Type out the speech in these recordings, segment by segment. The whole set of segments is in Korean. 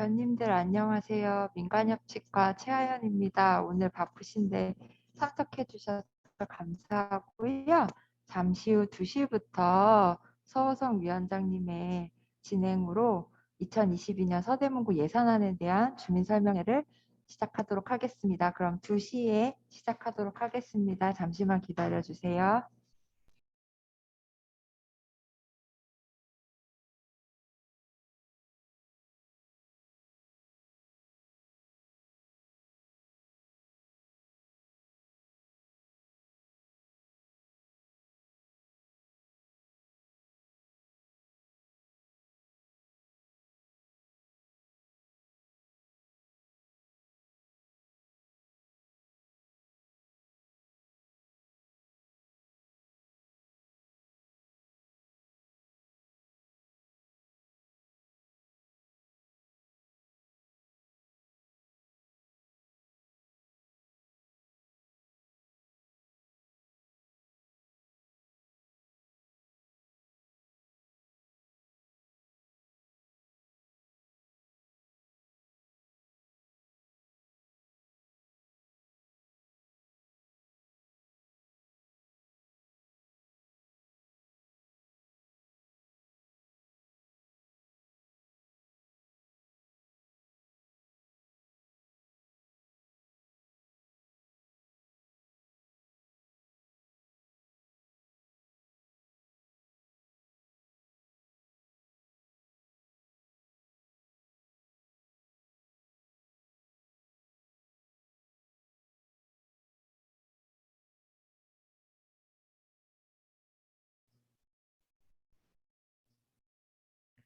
위원님들 안녕하세요. 민간협치과 최하연입니다. 오늘 바쁘신데 참석해 주셔서 감사하고요. 잠시 후 2시부터 서호성 위원장님의 진행으로 2022년 서대문구 예산안에 대한 주민설명회를 시작하도록 하겠습니다. 그럼 2시에 시작하도록 하겠습니다. 잠시만 기다려 주세요.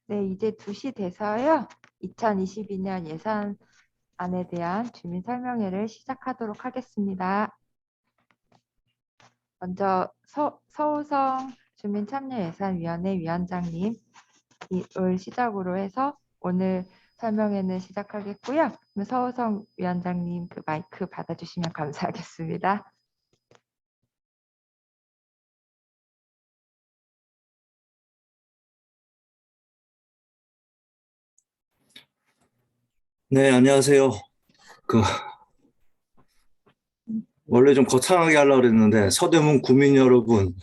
네, 이제 2시 돼서요. 2022년 예산안에 대한 주민설명회를 시작하도록 하겠습니다. 먼저 서우성 주민참여예산위원회 위원장님을 시작으로 해서 오늘 설명회는 시작하겠고요. 그럼 서우성 위원장님 그 마이크 받아주시면 감사하겠습니다. 네, 안녕하세요. 그, 원래 좀 거창하게 하려고 그랬는데, 서대문 구민 여러분,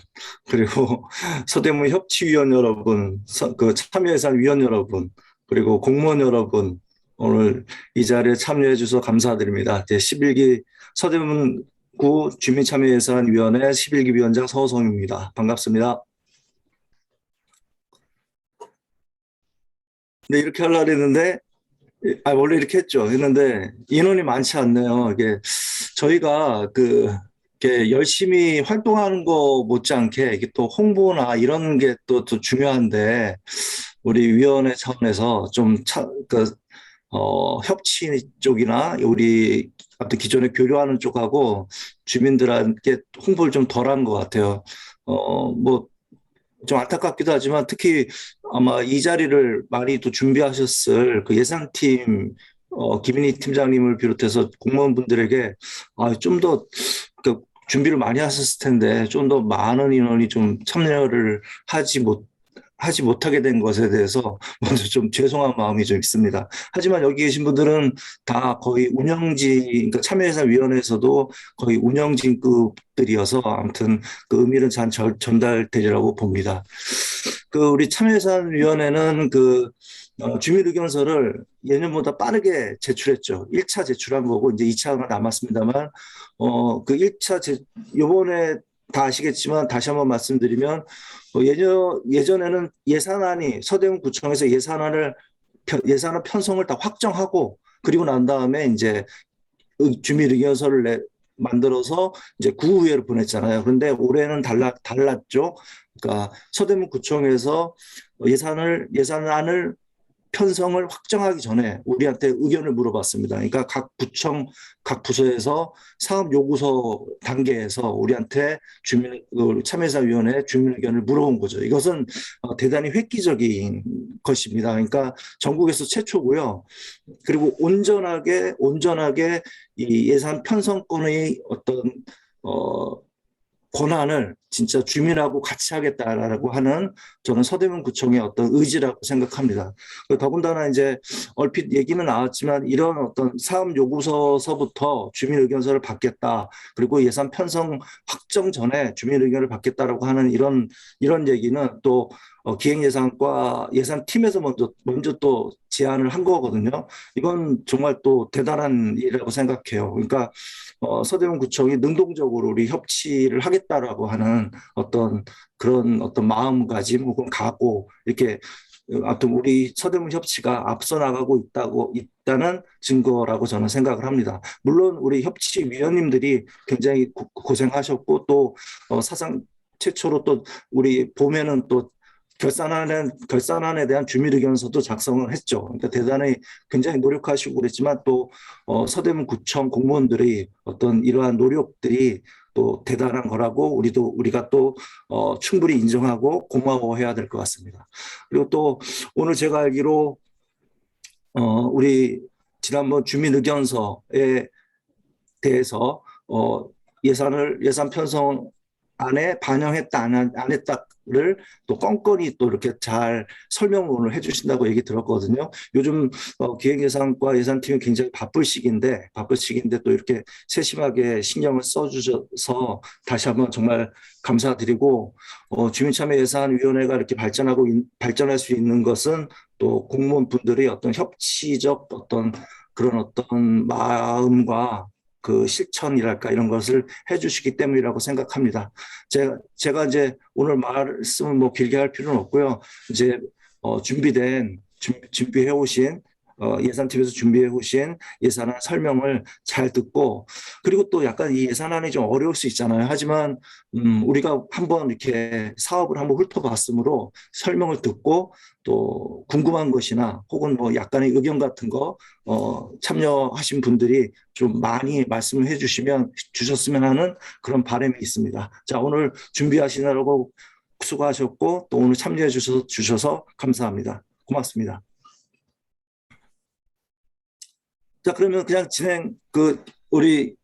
그리고 서대문 협치위원 여러분, 참여예산 위원 여러분, 그리고 공무원 여러분, 오늘 이 자리에 참여해 주셔서 감사드립니다. 제 11기 서대문구 주민참여예산위원회 11기 위원장 서호성입니다. 반갑습니다. 네, 이렇게 하려고 했는데, 원래 이렇게 했는데, 인원이 많지 않네요. 이게, 저희가 이렇게 열심히 활동하는 거 못지않게, 이게 또 홍보나 이런 게 또 중요한데, 우리 위원회 차원에서 협치 쪽이나 우리, 아무튼 기존에 교류하는 쪽하고 주민들한테 홍보를 좀 덜한 것 같아요. 뭐, 좀 안타깝기도 하지만 특히 아마 이 자리를 많이 또 준비하셨을 그 예산팀 김인희 팀장님을 비롯해서 공무원분들에게 좀더 준비를 많이 하셨을 텐데 좀 더 많은 인원이 좀 참여를 하지 못하게 된 것에 대해서 먼저 좀 죄송한 마음이 좀 있습니다. 하지만 여기 계신 분들은 다 거의 그러니까 참여예산위원회에서도 거의 운영진급들이어서 아무튼 그 의미는 잘 전달되리라고 봅니다. 우리 참여예산위원회는 주민 의견서를 예년보다 빠르게 제출했죠. 1차 제출한 거고 이제 2차가 남았습니다만 그 1차 요번에 다 아시겠지만 다시 한번 말씀드리면 예전에는 서대문구청에서 예산안 편성을 다 확정하고 그리고 난 다음에 이제 주민 의견서를 만들어서 이제 구의회로 보냈잖아요. 그런데 올해는 달랐죠. 그러니까 서대문구청에서 예산안을 편성을 확정하기 전에 우리한테 의견을 물어봤습니다. 그러니까 각 구청, 각 부서에서 사업 요구서 단계에서 우리한테 참여사위원회 주민 의견을 물어본 거죠. 이것은 대단히 획기적인 것입니다. 그러니까 전국에서 최초고요. 그리고 온전하게 이 예산 편성권의 어떤 어, 권한을 진짜 주민하고 같이 하겠다라고 하는 저는 서대문구청의 어떤 의지라고 생각합니다. 더군다나 이제 얼핏 얘기는 나왔지만 이런 어떤 사업 요구서서부터 주민 의견서를 받겠다. 그리고 예산 편성 확정 전에 주민 의견을 받겠다라고 하는 이런 얘기는 또 기획예산과 예산팀에서 먼저 또 제안을 한 거거든요. 이건 정말 또 대단한 일이라고 생각해요. 그러니까 서대문구청이 능동적으로 우리 협치를 하겠다라고 하는 어떤 그런 어떤 마음가짐 혹은 각오 이렇게 아무튼 우리 서대문 협치가 앞서 나가고 있다는 증거라고 저는 생각을 합니다. 물론 우리 협치위원님들이 굉장히 고생하셨고 또 사상 최초로 또 우리 봄에는 또 결산안에 대한 주민의견서도 작성을 했죠. 그러니까 대단히 굉장히 노력하시고 그랬지만 또 서대문구청 공무원들이 어떤 이러한 노력들이 또 대단한 거라고 우리가 또 충분히 인정하고 고마워해야 될 것 같습니다. 그리고 또 오늘 제가 알기로 우리 지난번 주민의견서에 대해서 예산 편성 안에 반영했다 안 했다를 또 건건히 또 이렇게 잘 설명을 해주신다고 얘기 들었거든요. 요즘 기획예산과 예산팀이 굉장히 바쁠 시기인데 또 이렇게 세심하게 신경을 써주셔서 다시 한번 정말 감사드리고 주민참여예산위원회가 이렇게 발전할 수 있는 것은 또 공무원분들의 어떤 협치적 어떤 그런 어떤 마음과 그 실천이랄까 이런 것을 해주시기 때문이라고 생각합니다. 제가 이제 오늘 말씀을 뭐 길게 할 필요는 없고요. 이제 준비해 오신 예산팀에서 준비해 오신 예산안 설명을 잘 듣고 그리고 또 약간 이 예산안이 좀 어려울 수 있잖아요. 하지만 우리가 한번 이렇게 사업을 한번 훑어봤으므로 설명을 듣고 또 궁금한 것이나 혹은 뭐 약간의 의견 같은 거 참여하신 분들이 좀 많이 말씀을 주셨으면 하는 그런 바람이 있습니다. 자, 오늘 준비하시느라고 수고하셨고 또 오늘 참여해 주셔서 감사합니다. 고맙습니다. 자, 그러면 그냥 우리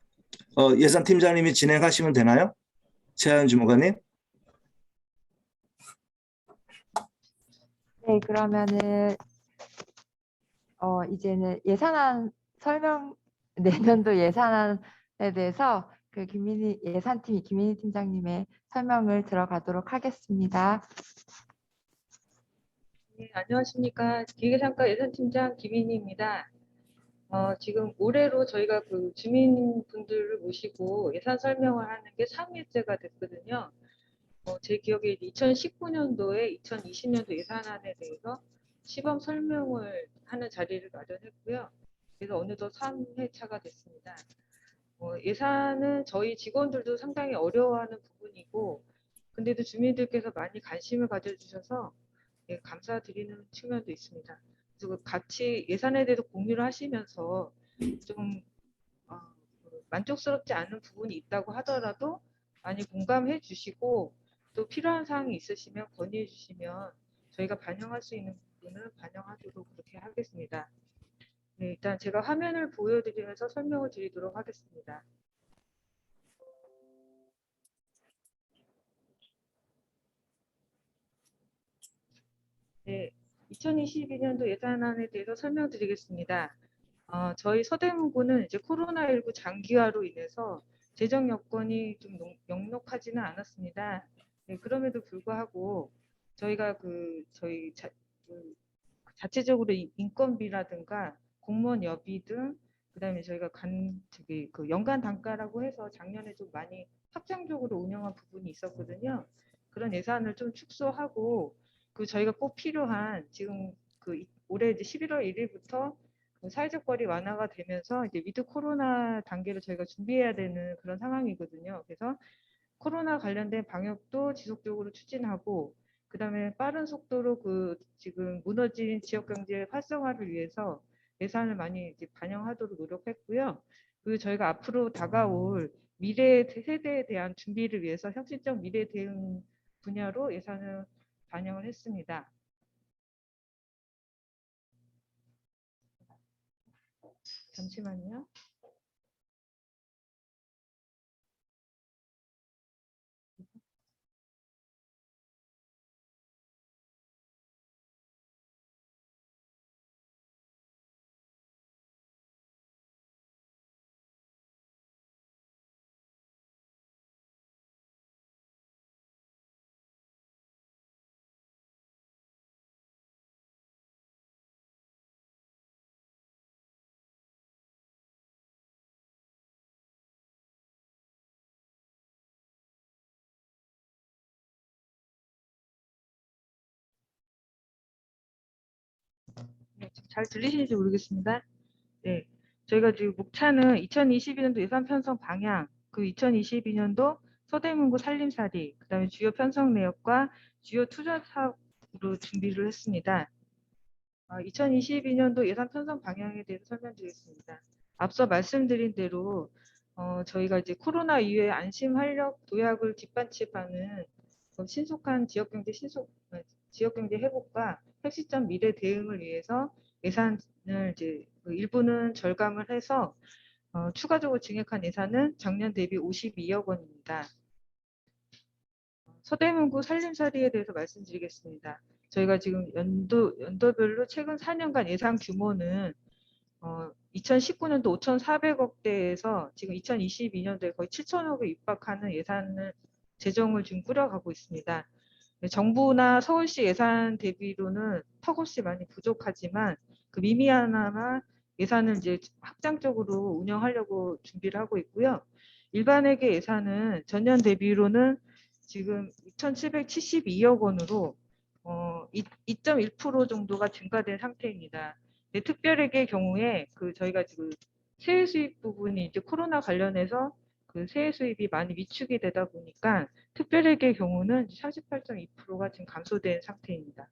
예산팀장님이 진행하시면 되나요? 최하연 주무관님. 네, 그러면은 이제는 내년도 예산안에 대해서 그 예산팀 김민희 팀장님의 설명을 들어가도록 하겠습니다. 네, 안녕하십니까. 기획예산과 예산팀장 김인희입니다. 지금 올해로 저희가 그 주민분들을 모시고 예산 설명을 하는 게 3일째가 됐거든요. 제 기억에 2019년도에 2020년도 예산안에 대해서 시범 설명을 하는 자리를 마련했고요. 그래서 어느덧 3회차가 됐습니다. 예산은 저희 직원들도 상당히 어려워하는 부분이고, 근데도 주민들께서 많이 관심을 가져주셔서 예, 감사드리는 측면도 있습니다. 그래서 같이 예산에 대해서 공유를 하시면서 좀 만족스럽지 않은 부분이 있다고 하더라도 많이 공감해 주시고 또 필요한 사항이 있으시면 건의해 주시면 저희가 반영할 수 있는 부분을 반영하도록 그렇게 하겠습니다. 네, 일단 제가 화면을 보여드리면서 설명을 드리도록 하겠습니다. 네, 2022년도 예산안에 대해서 설명드리겠습니다. 저희 서대문구는 이제 코로나19 장기화로 인해서 재정 여건이 좀 넉넉하지는 않았습니다. 네, 그럼에도 불구하고 저희가 그 자체적으로 인건비라든가 공무원 여비 등 그다음에 저희가 그 연간 단가라고 해서 작년에 좀 많이 확장적으로 운영한 부분이 있었거든요. 그런 예산을 좀 축소하고 저희가 꼭 필요한 지금 올해 이제 11월 1일부터 사회적 거리 완화가 되면서 이제 위드 코로나 단계를 저희가 준비해야 되는 그런 상황이거든요. 그래서 코로나 관련된 방역도 지속적으로 추진하고 그다음에 빠른 속도로 지금 무너진 지역 경제 활성화를 위해서 예산을 많이 이제 반영하도록 노력했고요. 그리고 저희가 앞으로 다가올 미래 세대에 대한 준비를 위해서 혁신적 미래 대응 분야로 예산을 반영을 했습니다. 잠시만요. 잘 들리시는지 모르겠습니다. 네, 저희가 지금 목차는 2022년도 예산 편성 방향, 그 2022년도 서대문구 살림살이, 그다음에 주요 편성 내역과 주요 투자 사업으로 준비를 했습니다. 2022년도 예산 편성 방향에 대해서 설명드리겠습니다. 앞서 말씀드린 대로 저희가 이제 코로나 이후에 안심 활력 도약을 뒷받침하는 신속한 지역경제 회복과 핵시점 미래 대응을 위해서 예산을 이제 일부는 절감을 해서 추가적으로 증액한 예산은 작년 대비 52억 원입니다. 서대문구 살림살이에 대해서 말씀드리겠습니다. 저희가 지금 연도별로 최근 4년간 예산 규모는 2019년도 5,400억대에서 지금 2022년도에 거의 7,000억에 육박하는 예산을 재정을 지금 꾸려가고 있습니다. 정부나 서울시 예산 대비로는 턱없이 많이 부족하지만 그 미미하나마 예산을 이제 확장적으로 운영하려고 준비를 하고 있고요. 일반회계 예산은 전년 대비로는 지금 2,772억 원으로 2.1% 정도가 증가된 상태입니다. 특별회계 경우에 저희가 지금 세외 수입 부분이 이제 코로나 관련해서 그 세외 수입이 많이 위축이 되다 보니까 특별회계 경우는 48.2%가 지금 감소된 상태입니다.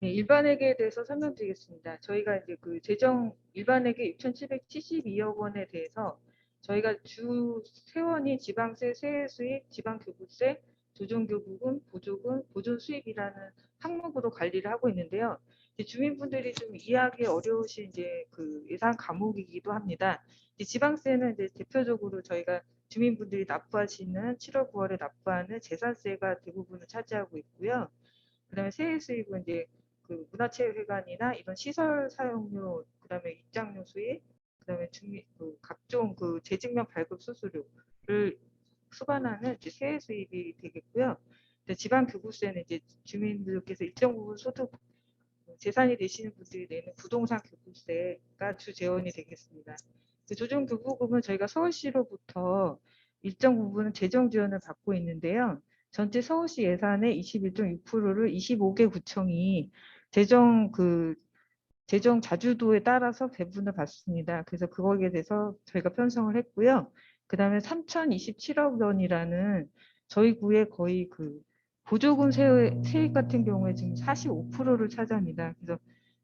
네, 일반회계에 대해서 설명드리겠습니다. 저희가 이제 그 재정 일반회계 6,772억 원에 대해서 저희가 주 세원이 지방세, 세외 수입, 지방교부세, 조정교부금, 보조금, 보존 수입이라는 항목으로 관리를 하고 있는데요. 주민분들이 좀 이해하기 어려우신 이제 그 예산 과목이기도 합니다. 지방세는 이제 대표적으로 저희가 주민분들이 납부하시는 7월, 9월에 납부하는 재산세가 대부분을 차지하고 있고요. 그다음에 세외 수입은 이제 그 문화체육회관이나 이런 시설 사용료, 그다음에 입장료 수입, 그다음에 각종 그 재직면 발급 수수료를 수반하는 이제 세외 수입이 되겠고요. 지방 교부세는 이제 주민들께서 일정 부분 소득 재산이 되시는 분들이 내는 부동산 교부세가 주 재원이 되겠습니다. 조정 교부금은 저희가 서울시로부터 일정 부분은 재정 지원을 받고 있는데요. 전체 서울시 예산의 21.6%를 25개 구청이 재정 자주도에 따라서 배분을 받습니다. 그래서 그거에 대해서 저희가 편성을 했고요. 그다음에 3,027억 원이라는 저희 구의 거의 그 보조금 세입 같은 경우에 지금 45%를 차지합니다. 그래서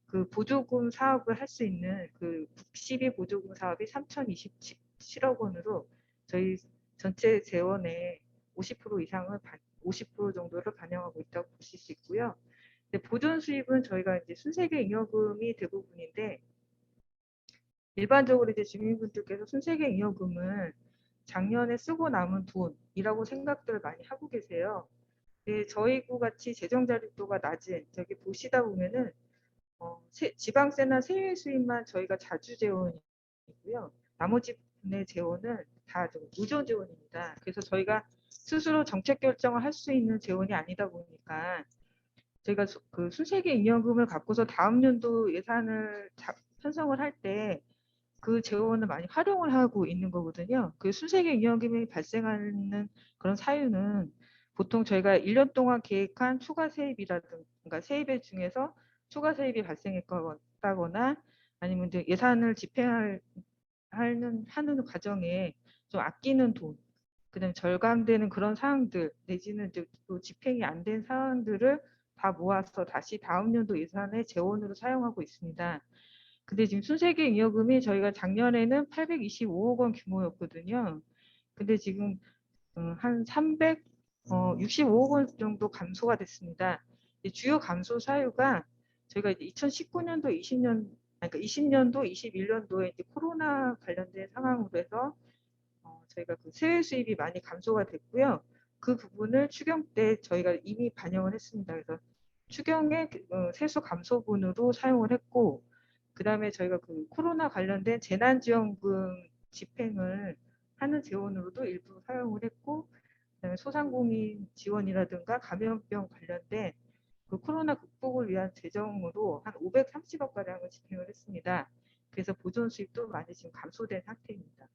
그 보조금 사업을 할 수 있는 그 국시비 보조금 사업이 3,027억 원으로 저희 전체 재원의 50% 이상을 50% 정도를 반영하고 있다고 보실 수 있고요. 보존 수입은 저희가 이제 순세계 잉여금이 대부분인데 일반적으로 이제 주민분들께서 순세계 잉여금을 작년에 쓰고 남은 돈이라고 생각들을 많이 하고 계세요. 저희 구 같이 재정 자립도가 낮은 저기 보시다 보면은 지방세나 세외 수입만 저희가 자주 재원이고요. 나머지 분의 재원은 다 의존 재원입니다. 그래서 저희가 스스로 정책 결정을 할 수 있는 재원이 아니다 보니까 저희가 그 순세계 잉여금을 갖고서 다음 연도 예산을 편성을 할 때 그 재원을 많이 활용을 하고 있는 거거든요. 그 순세계 잉여금이 발생하는 그런 사유는 보통 저희가 1년 동안 계획한 추가 세입이라든가 세입액 중에서 추가 세입이 발생했다거나 아니면 이제 예산을 집행하는 과정에 좀 아끼는 돈, 그다음에 절감되는 그런 사항들 내지는 이제 또 집행이 안 된 사항들을 다 모아서 다시 다음 연도 예산의 재원으로 사용하고 있습니다. 근데 지금 순세계 잉여금이 저희가 작년에는 825억 원 규모였거든요. 근데 지금 한 365억 원 정도 감소가 됐습니다. 주요 감소 사유가 저희가 이제 2019년도, 20년도, 21년도에 이제 코로나 관련된 상황으로 해서 저희가 그 세외 수입이 많이 감소가 됐고요. 그 부분을 추경 때 저희가 이미 반영을 했습니다. 그래서 추경의 세수 감소분으로 사용을 했고, 그 다음에 저희가 그 코로나 관련된 재난지원금 집행을 하는 재원으로도 일부 사용을 했고, 그다음에 소상공인 지원이라든가 감염병 관련된 그 코로나 극복을 위한 재정으로 한 530억 가량을 집행을 했습니다. 그래서 보존 수입도 많이 지금 감소된 상태입니다.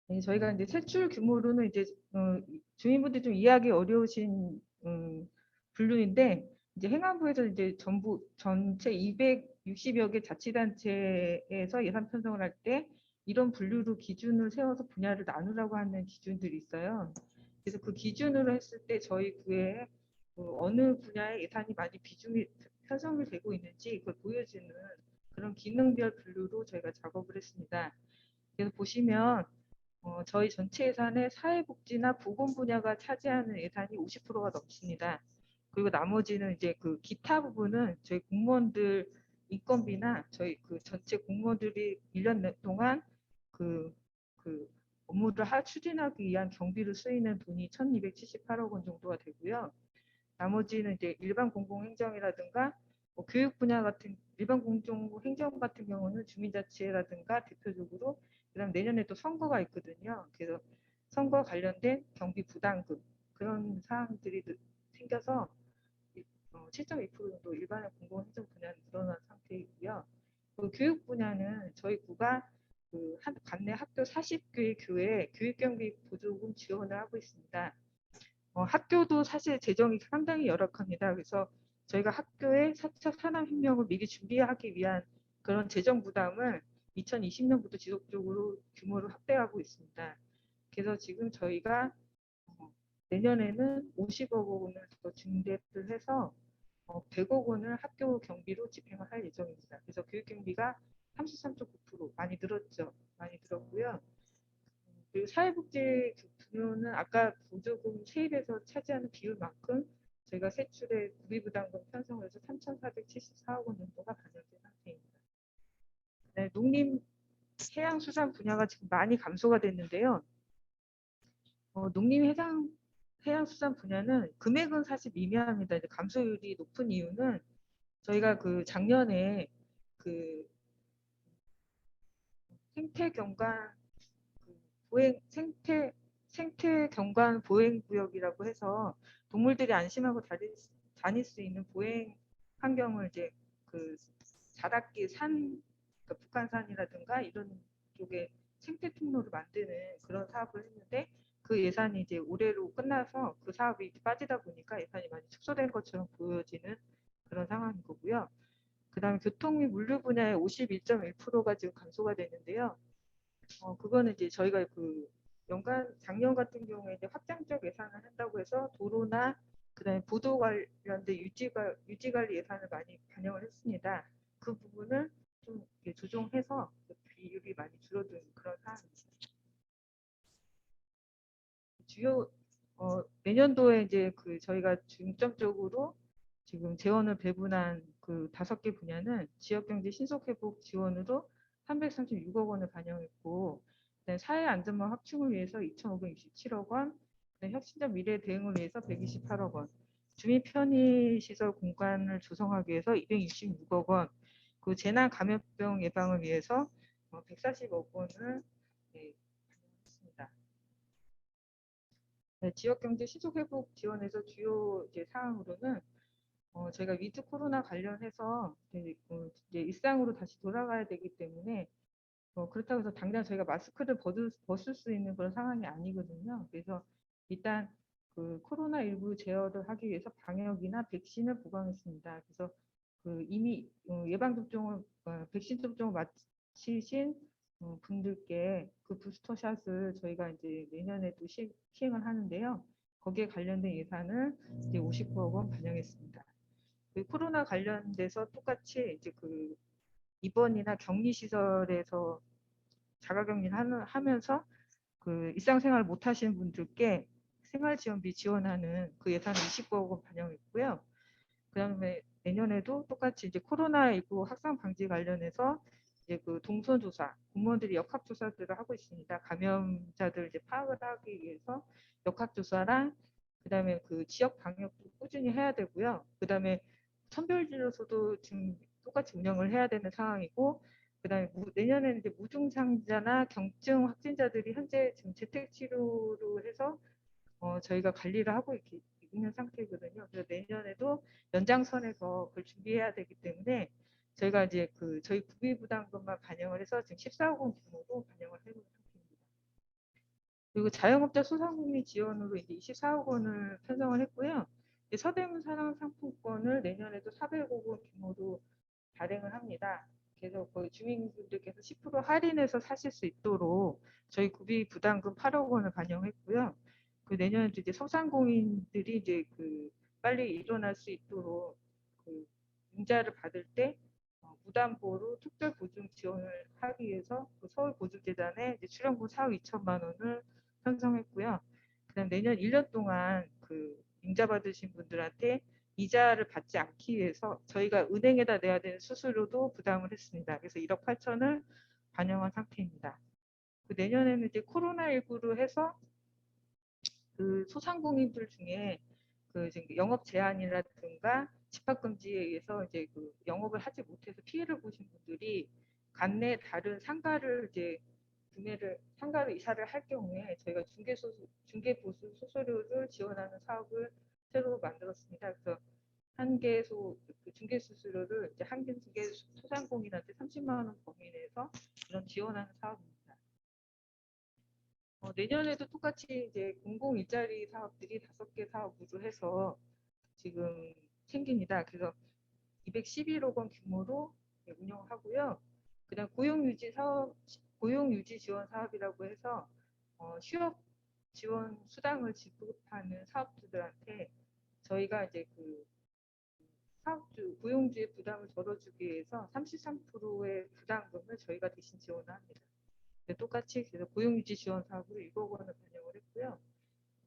네, 저희가 이제 세출 규모로는 이제 주민분들이 좀 이해하기 어려우신 분류인데 이제 행안부에서 이제 전체 260여 개 자치단체에서 예산 편성을 할 때 이런 분류로 기준을 세워서 분야를 나누라고 하는 기준들이 있어요. 그래서 그 기준으로 했을 때 저희 구에 어느 분야에 예산이 많이 비중이 편성이 되고 있는지 그걸 보여주는 그런 기능별 분류로 저희가 작업을 했습니다. 그래서 보시면 저희 전체 예산의 사회복지나 보건 분야가 차지하는 예산이 50%가 넘습니다. 그리고 나머지는 이제 그 기타 부분은 저희 공무원들 인건비나 저희 그 전체 공무원들이 1년 동안 그 업무를 추진하기 위한 경비로 쓰이는 돈이 1,278억 원 정도가 되고요. 나머지는 이제 일반 공공행정이라든가 교육 분야 같은 일반 공공 행정 같은 경우는 주민자치라든가 대표적으로 그다음 내년에 또 선거가 있거든요. 그래서 선거 관련된 경비 부담금 그런 사항들이 생겨서 7.2% 정도 일반의 공공행정 분야는 늘어난 상태이고요. 그 교육 분야는 저희 구가 관내 학교 40개의 교회에 교육경비 보조금 지원을 하고 있습니다. 학교도 사실 재정이 상당히 열악합니다. 그래서 저희가 학교의 4차 산업혁명을 미리 준비하기 위한 그런 재정 부담을 2020년부터 지속적으로 규모를 확대하고 있습니다. 그래서 지금 저희가 내년에는 50억 원을 더 증대를 해서 100억 원을 학교 경비로 집행을 할 예정입니다. 그래서 교육경비가 33.9% 많이 늘었죠. 많이 늘었고요. 그리고 사회복지 분야는 아까 보조금 세입에서 차지하는 비율만큼 저희가 세출의 구비부담금 편성을 해서 3,474억 원 정도가 반영된 상태입니다. 네, 농림 해양수산 분야가 지금 많이 감소가 됐는데요. 농림 해양수산 분야는 금액은 사실 미미합니다. 이제 감소율이 높은 이유는 저희가 작년에 생태경관 보행 생태경관 보행구역이라고 해서 동물들이 안심하고 다닐 수 있는 보행 환경을 이제 자락길 북한산이라든가 이런 쪽에 생태 통로를 만드는 그런 사업을 했는데 그 예산이 이제 올해로 끝나서 그 사업이 빠지다 보니까 예산이 많이 축소된 것처럼 보여지는 그런 상황인 거고요. 그다음에 교통 및 물류 분야의 51.1%가 지금 감소가 되는데요. 그거는 이제 저희가 작년 같은 경우에 이제 확장적 예산을 한다고 해서 도로나 그다음에 보도 관련된 유지 관리 예산을 많이 반영을 했습니다. 그 부분을 좀 조정해서 비율이 많이 줄어든 그런 상황입니다. 내년도에 이제 저희가 중점적으로 지금 재원을 배분한 5개 분야는 지역경제 신속회복 지원으로 336억 원을 반영했고, 사회안전망 확충을 위해서 2,567억 원, 혁신적 미래 대응을 위해서 128억 원, 주민 편의시설 공간을 조성하기 위해서 266억 원, 재난 감염병 예방을 위해서 140억 원을 반영했습니다. 지역경제 신속회복 지원에서 주요 사항으로는 저희가 위드 코로나 관련해서 이제 일상으로 다시 돌아가야 되기 때문에 그렇다고 해서 당장 저희가 마스크를 벗을 수 있는 그런 상황이 아니거든요. 그래서 일단 코로나19 제어를 하기 위해서 방역이나 백신을 보강했습니다. 그래서 이미 예방접종을 백신 접종을 마치신 분들께 부스터샷을 저희가 이제 내년에도 시행을 하는데요. 거기에 관련된 예산을 이제 59억 원 반영했습니다. 코로나 관련돼서 똑같이 이제 입원이나 격리시설에서 자가격리를 하면서 일상생활을 못 하시는 분들께 생활지원비 지원하는 예산을 29억 원 반영했고요. 그다음에 내년에도 똑같이 이제 코로나19 확산 방지 관련해서 이제 동선조사, 공무원들이 역학조사들을 하고 있습니다. 감염자들 이제 파악을 하기 위해서 역학조사랑 그다음에 지역 방역도 꾸준히 해야 되고요. 그다음에 선별진료소도 지금 똑같이 운영을 해야 되는 상황이고, 그다음에 내년에는 이제 무증상자나 경증 확진자들이 현재 지금 재택치료로 해서 저희가 관리를 하고 있는 상태거든요. 그래서 내년에도 연장선에서 그걸 준비해야 되기 때문에 저희가 이제 저희 구비부담금만 반영을 해서 지금 14억 원 규모로 반영을 해놓은 상태입니다. 그리고 자영업자 소상공인 지원으로 이제 24억 원을 편성을 했고요. 서대문 사랑 상품권을 내년에도 400억 원 규모로 발행을 합니다. 그래서 거의 주민분들께서 10% 할인해서 사실 수 있도록 저희 구비 부담금 8억 원을 반영했고요. 그 내년에도 이제 소상공인들이 이제 그 빨리 일어날 수 있도록 그 융자를 받을 때 무담보로 특별 보증 지원을 하기 위해서 그 서울보증재단에 이제 출연금 4억 2천만 원을 편성했고요. 그다음 내년 1년 동안 그 융자 받으신 분들한테 이자를 받지 않기 위해서 저희가 은행에다 내야 되는 수수료도 부담을 했습니다. 그래서 1억 8천을 반영한 상태입니다. 그 내년에는 이제 코로나19로 해서 그 소상공인들 중에 그 지금 영업 제한이라든가 집합 금지에 의해서 이제 그 영업을 하지 못해서 피해를 보신 분들이 관내 다른 상가를 이제 상가로 이사를 할 경우에 저희가 중개보수 수수료를 지원하는 사업을 새로 만들었습니다. 그래서 그 중개 수수료를 이제 한 중개 소상공인한테 30만 원 범위 내에서 이런 지원하는 사업입니다. 내년에도 똑같이 이제 공공 일자리 사업들이 5개 사업으로 해서 지금 생깁니다. 그래서 211억 원 규모로 운영하고요. 그다음 고용유지 지원 사업이라고 해서 휴업 지원 수당을 지급하는 사업주들한테 저희가 이제 그 사업주 고용주의 부담을 덜어주기 위해서 33%의 부담금을 저희가 대신 지원을 합니다. 똑같이 그래서 고용유지 지원 사업으로 6억 원을 반영을 했고요.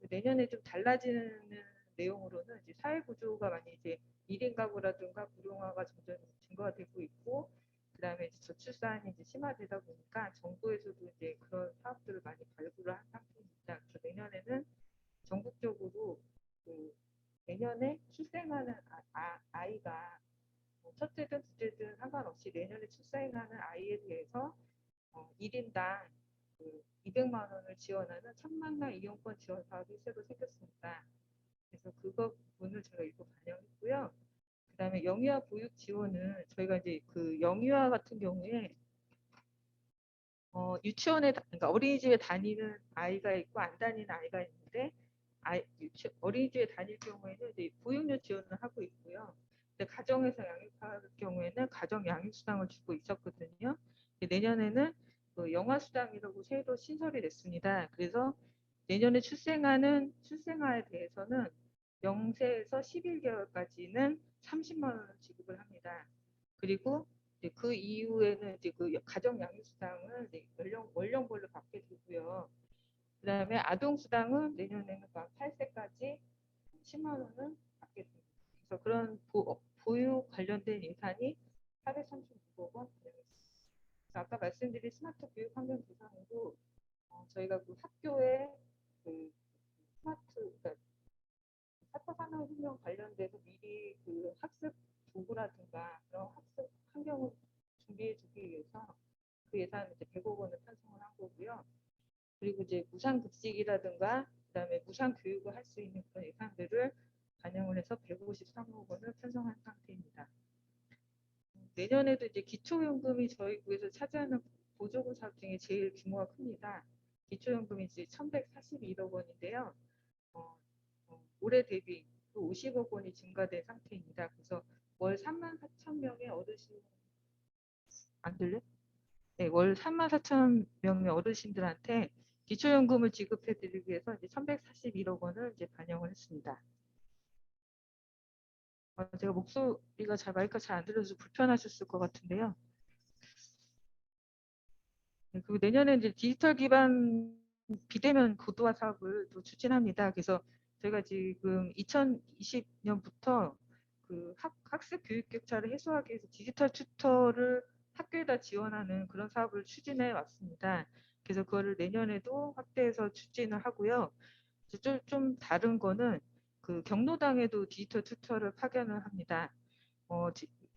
내년에 좀 달라지는 내용으로는 이제 사회 구조가 많이 이제 1인 가구라든가 고령화가 점점 증가가 되고 있고, 그다음에 이제 저출산이 이제 심화되다 보니까 정부에서도 이제 그런 사업들을 많이 발굴을 한 상태입니다. 그래서 내년에는 전국적으로 그 내년에 출생하는 아이가 첫째든 둘째든 상관없이 내년에 출생하는 아이에 대해서 1인당 그 200만 원을 지원하는 천만나 이용권 지원 사업이 새로 생겼습니다. 그래서 그거 부분을 제가 이거 반영했고요. 그다음에 영유아 보육 지원은 저희가 이제 그 영유아 같은 경우에 그러니까 어린이집에 다니는 아이가 있고 안 다니는 아이가 있는데 어린이집에 다닐 경우에는 이제 보육료 지원을 하고 있고요. 근데 가정에서 양육할 경우에는 가정 양육수당을 주고 있었거든요. 내년에는 그 영아수당이라고 새로 신설이 됐습니다. 그래서 내년에 출생아에 대해서는 0세에서 11개월까지는 30만 원을 지급을 합니다. 그리고 이제 그 이후에는 이제 그 가정 양육수당을 이제 연령별로 받게 되고요. 그다음에 아동수당은 내년에는 만 8세까지 10만 원을 받게 됩니다. 그래서 그런 보육 관련된 예산이 436억 원 반영했습니다. 아까 말씀드린 스마트 교육 환경 대상으로 저희가 그 학교에 그 그러니까 4차 산업혁명 관련돼서 미리 그 학습 도구라든가 그런 학습 환경을 준비해 주기 위해서 그 예산을 이제 100억 원을 편성을 한 거고요. 그리고 이제 무상급식이라든가 그다음에 무상교육을 할 수 있는 그런 예산들을 반영을 해서 153억 원을 편성한 상태입니다. 내년에도 이제 기초연금이 저희 구에서 차지하는 보조금 사업 중에 제일 규모가 큽니다. 기초연금이 이제 1,141억 원인데요. 올해 대비 또 50억 원이 증가된 상태입니다. 그래서 월 34,000명의 어르신 안 들려? 네, 월 34,000명의 어르신들한테 기초연금을 지급해드리기 위해서 이제 1,141억 원을 이제 반영을 했습니다. 제가 목소리가 마이크가 잘 안 들려서 불편하셨을 것 같은데요. 네, 그리고 내년에 이제 디지털 기반 비대면 고도화 사업을 또 추진합니다. 그래서 저희가 지금 2020년부터 그 학습 교육 격차를 해소하기 위해서 디지털 튜터를 학교에다 지원하는 그런 사업을 추진해 왔습니다. 그래서 그거를 내년에도 확대해서 추진을 하고요. 좀 다른 거는 그 경로당에도 디지털 튜터를 파견을 합니다.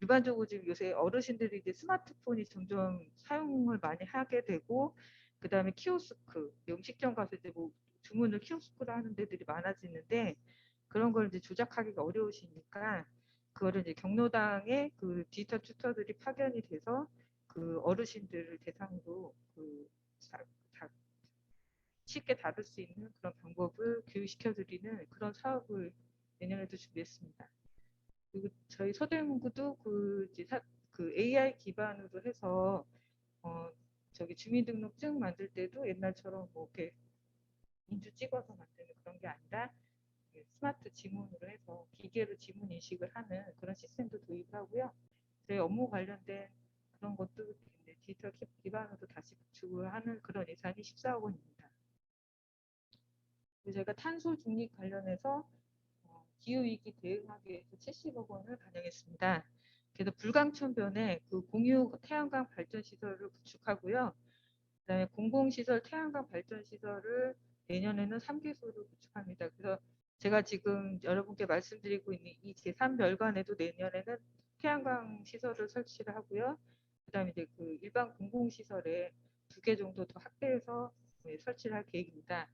일반적으로 지금 요새 어르신들이 이제 스마트폰이 점점 사용을 많이 하게 되고, 그 다음에 키오스크, 음식점 가서 이제 뭐 주문을 키오스크로 하는 데들이 많아지는데, 그런 걸 이제 조작하기가 어려우시니까, 그거를 이제 경로당에 그 디지털 튜터들이 파견이 돼서 그 어르신들을 대상으로 그 쉽게 다룰 수 있는 그런 방법을 교육시켜드리는 그런 사업을 내년에도 준비했습니다. 그리고 저희 서대문구도 그 AI 기반으로 해서 저기 주민등록증 만들 때도 옛날처럼 뭐 이렇게 인주 찍어서 만드는 그런 게 아니라 스마트 지문으로 해서 기계로 지문 인식을 하는 그런 시스템도 도입하고요. 저희 업무 관련된 그런 것도 이제 디지털 기반으로 다시 구축을 하는 그런 예산이 14억 원입니다. 그리고 저희가 탄소 중립 관련해서 기후위기 대응하기 위해서 70억 원을 반영했습니다. 그래서 불광천변에 그 공유 태양광 발전 시설을 구축하고요. 그다음에 공공시설 태양광 발전 시설을 내년에는 3개소를 구축합니다. 그래서 제가 지금 여러분께 말씀드리고 있는 이 제3별관에도 내년에는 태양광 시설을 설치를 하고요. 그다음에 이제 그 일반 공공시설에 2개 정도 더 확대해서 설치를 할 계획입니다.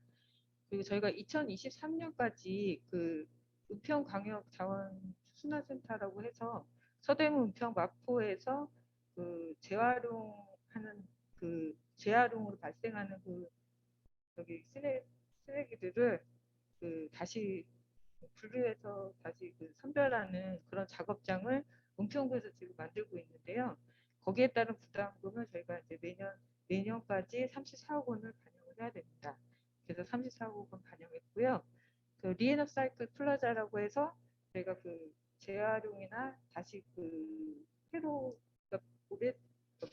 그리고 저희가 2023년까지 그 은평광역자원순환센터라고 해서 서대문 은평 마포에서 그 재활용하는 그 재활용으로 발생하는 그 저기 쓰레기들을 그 다시 분류해서 다시 그 선별하는 그런 작업장을 은평구에서 지금 만들고 있는데요. 거기에 따른 부담금을 저희가 이제 내년까지 34억 원을 반영을 해야 됩니다. 그래서 34억 원 반영했고요. 그 리에너 사이클 플라자라고 해서 저희가 그 재활용이나 다시 그 새로 그러니까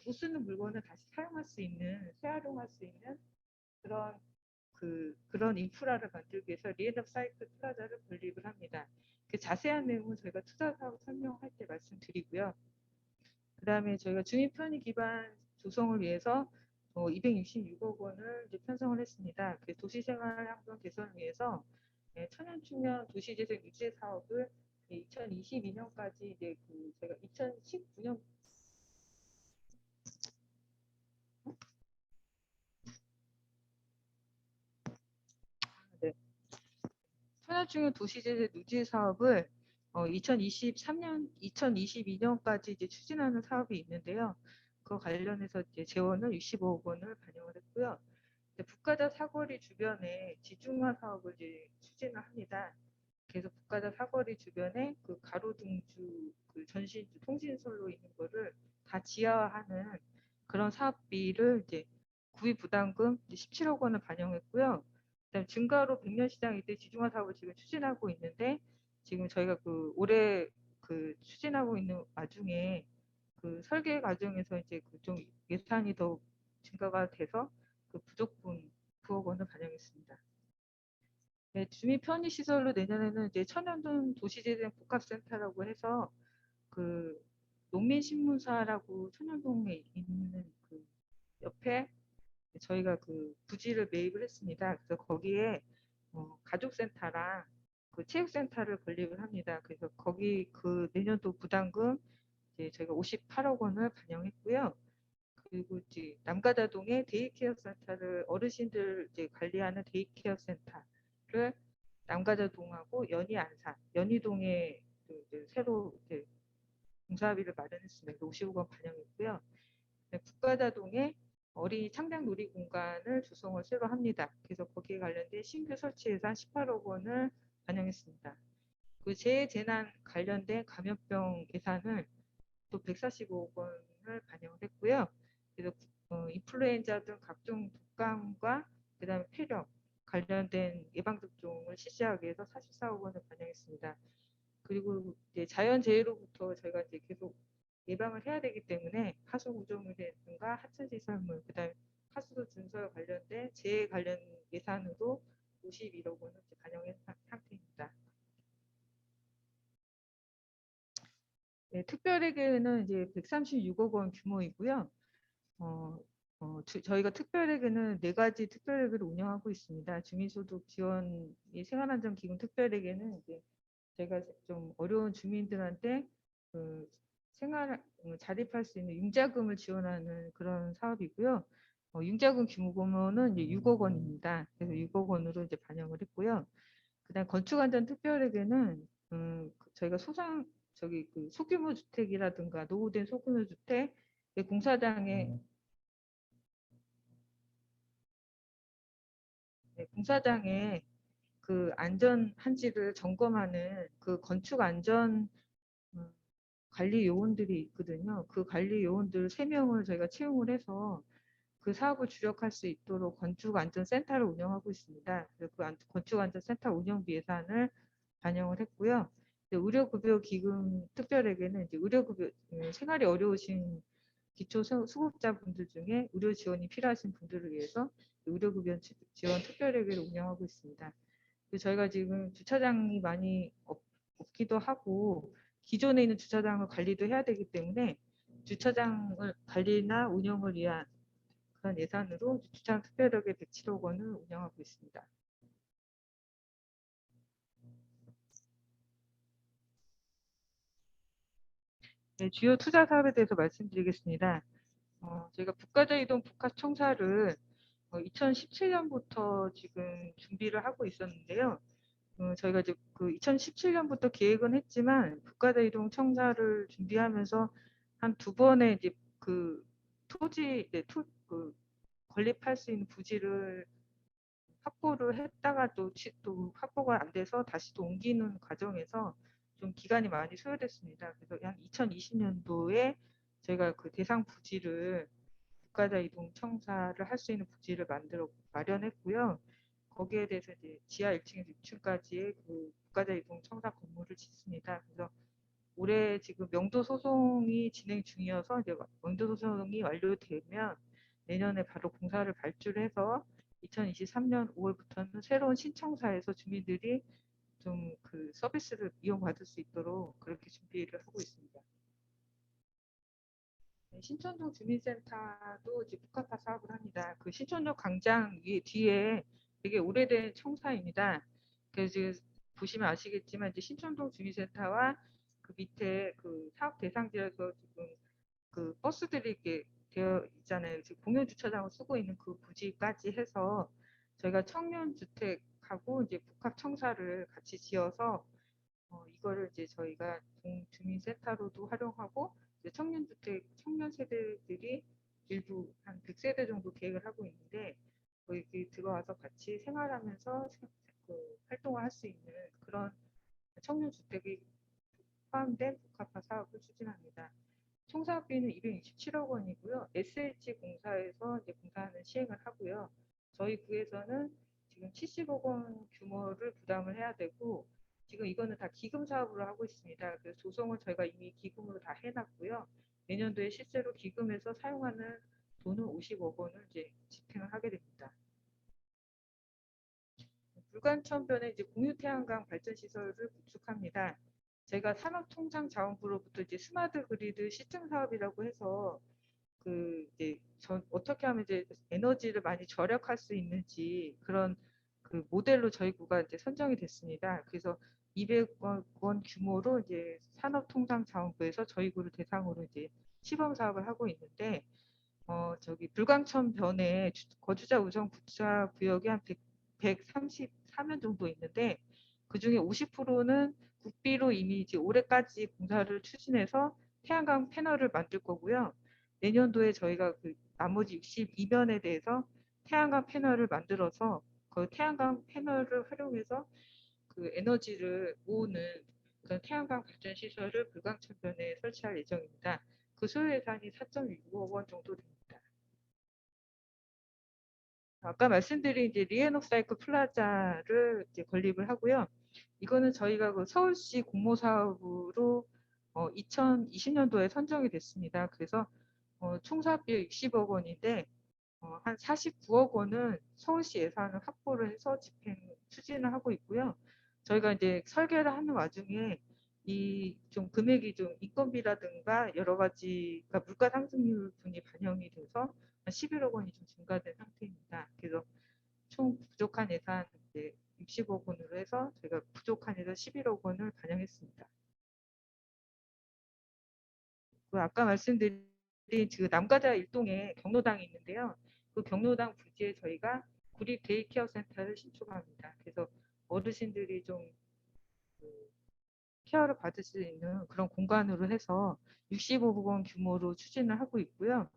못 쓰는 물건을 다시 사용할 수 있는 재활용할 수 있는 그런 인프라를 만들기 위해서 리에너 사이클 플라자를 건립을 합니다. 그 자세한 내용은 저희가 투자 사업 설명할 때 말씀드리고요. 그다음에 저희가 주민 편의 기반 조성을 위해서 266억 원을 이제 편성을 했습니다. 그 도시생활 환경 개선을 위해서 천연축면 도시재생 유지 사업을 2022년까지 이제 그 제가 2019년 천연축면 도시재생 유지 사업을 2022년까지 이제 추진하는 사업이 있는데요. 그 관련해서 이제 재원을 65억 원을 반영을 했고요. 북가자 사거리 주변에 지중화 사업을 이제 추진을 합니다. 그래서 북가자 사거리 주변에 그 가로등주, 그 전신주, 통신선로 있는 거를 다 지하화하는 그런 사업비를 이제 구입 부담금 17억 원을 반영했고요. 그다음 증가로 백년시장 이때 지중화 사업을 지금 추진하고 있는데 지금 저희가 그 올해 그 추진하고 있는 와중에 그 설계 과정에서 이제 그 좀 예산이 더 증가가 돼서 그 부족분 9억 원을 반영했습니다. 네, 주민 편의 시설로 내년에는 이제 천연동 도시재생 복합센터라고 해서 그 농민신문사라고 천연동에 있는 그 옆에 저희가 그 부지를 매입을 했습니다. 그래서 거기에 가족센터랑 그 체육센터를 건립을 합니다. 그래서 거기 그 내년도 부담금 이제 저희가 58억 원을 반영했고요. 그리고 이제 남가다동에 데이케어 센터를 어르신들 이제 관리하는 데이케어 센터를 남가다동하고 연희동에 이제 새로 이제 공사비를 마련했습니다. 50억 원 반영했고요. 북가다동에 어린이 창작 놀이공간을 조성을 새로 합니다. 그래서 거기에 관련된 신규 설치 예산 18억 원을 반영했습니다. 그 재해재난 관련된 감염병 예산을 또 145억 원을 반영을 했고요. 그래서 인플루엔자 등 각종 독감과 그다음에 폐렴 관련된 예방접종을 실시하기 위해서 44억 원을 반영했습니다. 그리고 이제 자연재해로부터 저희가 이제 계속 예방을 해야 되기 때문에 하수 구조물이라든가 하천시설물, 그다음에 하수도 준설 관련된 재해 관련 예산으로 51억 원을 반영한 상태입니다. 네, 특별회계는 이제 136억 원 규모이고요. 저희가 특별회계는 4가지 특별회계를 운영하고 있습니다. 주민소득 지원 생활안정기금 특별회계는 이제 제가 좀 어려운 주민들한테 그 자립할 수 있는 융자금을 지원하는 그런 사업이고요. 융자금 규모는 이제 6억 원입니다. 그래서 6억 원으로 이제 반영을 했고요. 그다음 건축안전 특별회계는 저희가 그 소규모 주택이라든가 노후된 소규모 주택 공사장에 그 안전한지를 점검하는 그 건축 안전 관리 요원들이 있거든요. 그 관리 요원들 3명을 저희가 채용을 해서 그 사업을 주력할 수 있도록 건축안전센터를 운영하고 있습니다. 그래서 그 건축안전센터 운영비 예산을 반영을 했고요. 의료급여 기금 특별에게는 이제 의료급여 생활이 어려우신 기초 수급자분들 중에 의료 지원이 필요하신 분들을 위해서 의료급여 지원 특별회계를 운영하고 있습니다. 그리고 저희가 지금 주차장이 많이 없기도 하고 기존에 있는 주차장을 관리도 해야 되기 때문에 주차장을 관리나 운영을 위한 그런 예산으로 주차장 특별회계 107억 원을 운영하고 있습니다. 네, 주요 투자 사업에 대해서 말씀드리겠습니다. 저희가 북가자 이동 복합청사를 2017년부터 지금 준비를 하고 있었는데요. 저희가 이제 그 2017년부터 계획은 했지만 북가자 이동 청사를 준비하면서 한 2번의 이제 그 토지 그 건립할 수 있는 부지를 확보를 했다가 또 확보가 안 돼서 다시 또 옮기는 과정에서 좀 기간이 많이 소요됐습니다. 그래서 한 2020년도에 저희가 그 대상 부지를 국가자 이동 청사를 할 수 있는 부지를 마련했고요. 거기에 대해서 이제 지하 1층에서 6층까지의 그 국가자 이동 청사 건물을 짓습니다. 그래서 올해 지금 명도 소송이 진행 중이어서 이제 명도 소송이 완료되면 내년에 바로 공사를 발주를 해서 2023년 5월부터는 새로운 신청사에서 주민들이 좀 그 서비스를 이용받을 수 있도록 그렇게 준비를 하고 있습니다. 네, 신촌동 주민센터도 이제 복합화 사업을 합니다. 그 신촌동 광장 뒤에 되게 오래된 청사입니다. 그래서 지금 보시면 아시겠지만 이제 신촌동 주민센터와 그 밑에 그 사업 대상지에서 지금 그 버스들이 이렇게 되어 있잖아요. 지금 공용 주차장을 쓰고 있는 그 부지까지 해서 저희가 청년 주택하고 이제 복합 청사를 같이 지어서 이거를 이제 저희가 주민센터로도 활용하고 이제 청년 세대들이 일부 한 100세대 정도 계획을 하고 있는데 거기 들어와서 같이 생활하면서 활동을 할 수 있는 그런 청년 주택이 포함된 복합화 사업을 추진합니다. 총 사업비는 267억 원이고요. SH 공사에서 이제 공사하는 시행을 하고요. 저희 구에서는 지금 70억 원 규모를 부담을 해야 되고 지금 이거는 다 기금 사업으로 하고 있습니다. 그래서 조성은 저희가 이미 기금으로 다 해놨고요. 내년도에 실제로 기금에서 사용하는 돈은 50억 원을 이제 집행을 하게 됩니다. 불관천변에 이제 공유태양광 발전시설을 구축합니다. 제가 산업통상자원부로부터 이제 스마트 그리드 시스템 사업이라고 해서 그 이제 어떻게 하면 이제 에너지를 많이 절약할 수 있는지 그런 그 모델로 저희 구가 이제 선정이 됐습니다. 그래서 200억 원 규모로 이제 산업통상자원부에서 저희 구를 대상으로 이제 시범 사업을 하고 있는데 저기 불광천변에 거주자 우선 구차 구역이 한 134면 정도 있는데 그중에 50%는 국비로 이미 이제 올해까지 공사를 추진해서 태양광 패널을 만들 거고요. 내년도에 저희가 그 나머지 62면에 대해서 태양광 패널을 만들어서 그 태양광 패널을 활용해서 그 에너지를 모으는 그런 태양광 발전 시설을 불광천변에 설치할 예정입니다. 그 소요 예산이 4.6억 원 정도 됩니다. 아까 말씀드린 이제 리에노사이클 플라자를 이제 건립을 하고요. 이거는 저희가 그 서울시 공모 사업으로 2020년도에 선정이 됐습니다. 그래서 총 사업비 60억 원인데 한 49억 원은 서울시 예산을 확보를 해서 집행 추진을 하고 있고요. 저희가 이제 설계를 하는 와중에 이 좀 금액이 좀 인건비라든가 여러 가지 그러니까 물가 상승률 분이 반영이 돼서 한 11억 원이 좀 증가된 상태입니다. 그래서 총 부족한 예산 이제 60억 원으로 해서 저희가 부족한 예산 11억 원을 반영했습니다. 그 아까 말씀드린 그 남가자 일동에 경로당이 있는데요. 그 경로당 부지에 저희가 구립 데이케어 센터를 신축합니다. 그래서 어르신들이 좀 케어를 받을 수 있는 그런 공간으로 해서 65억 원 규모로 추진을 하고 있고요.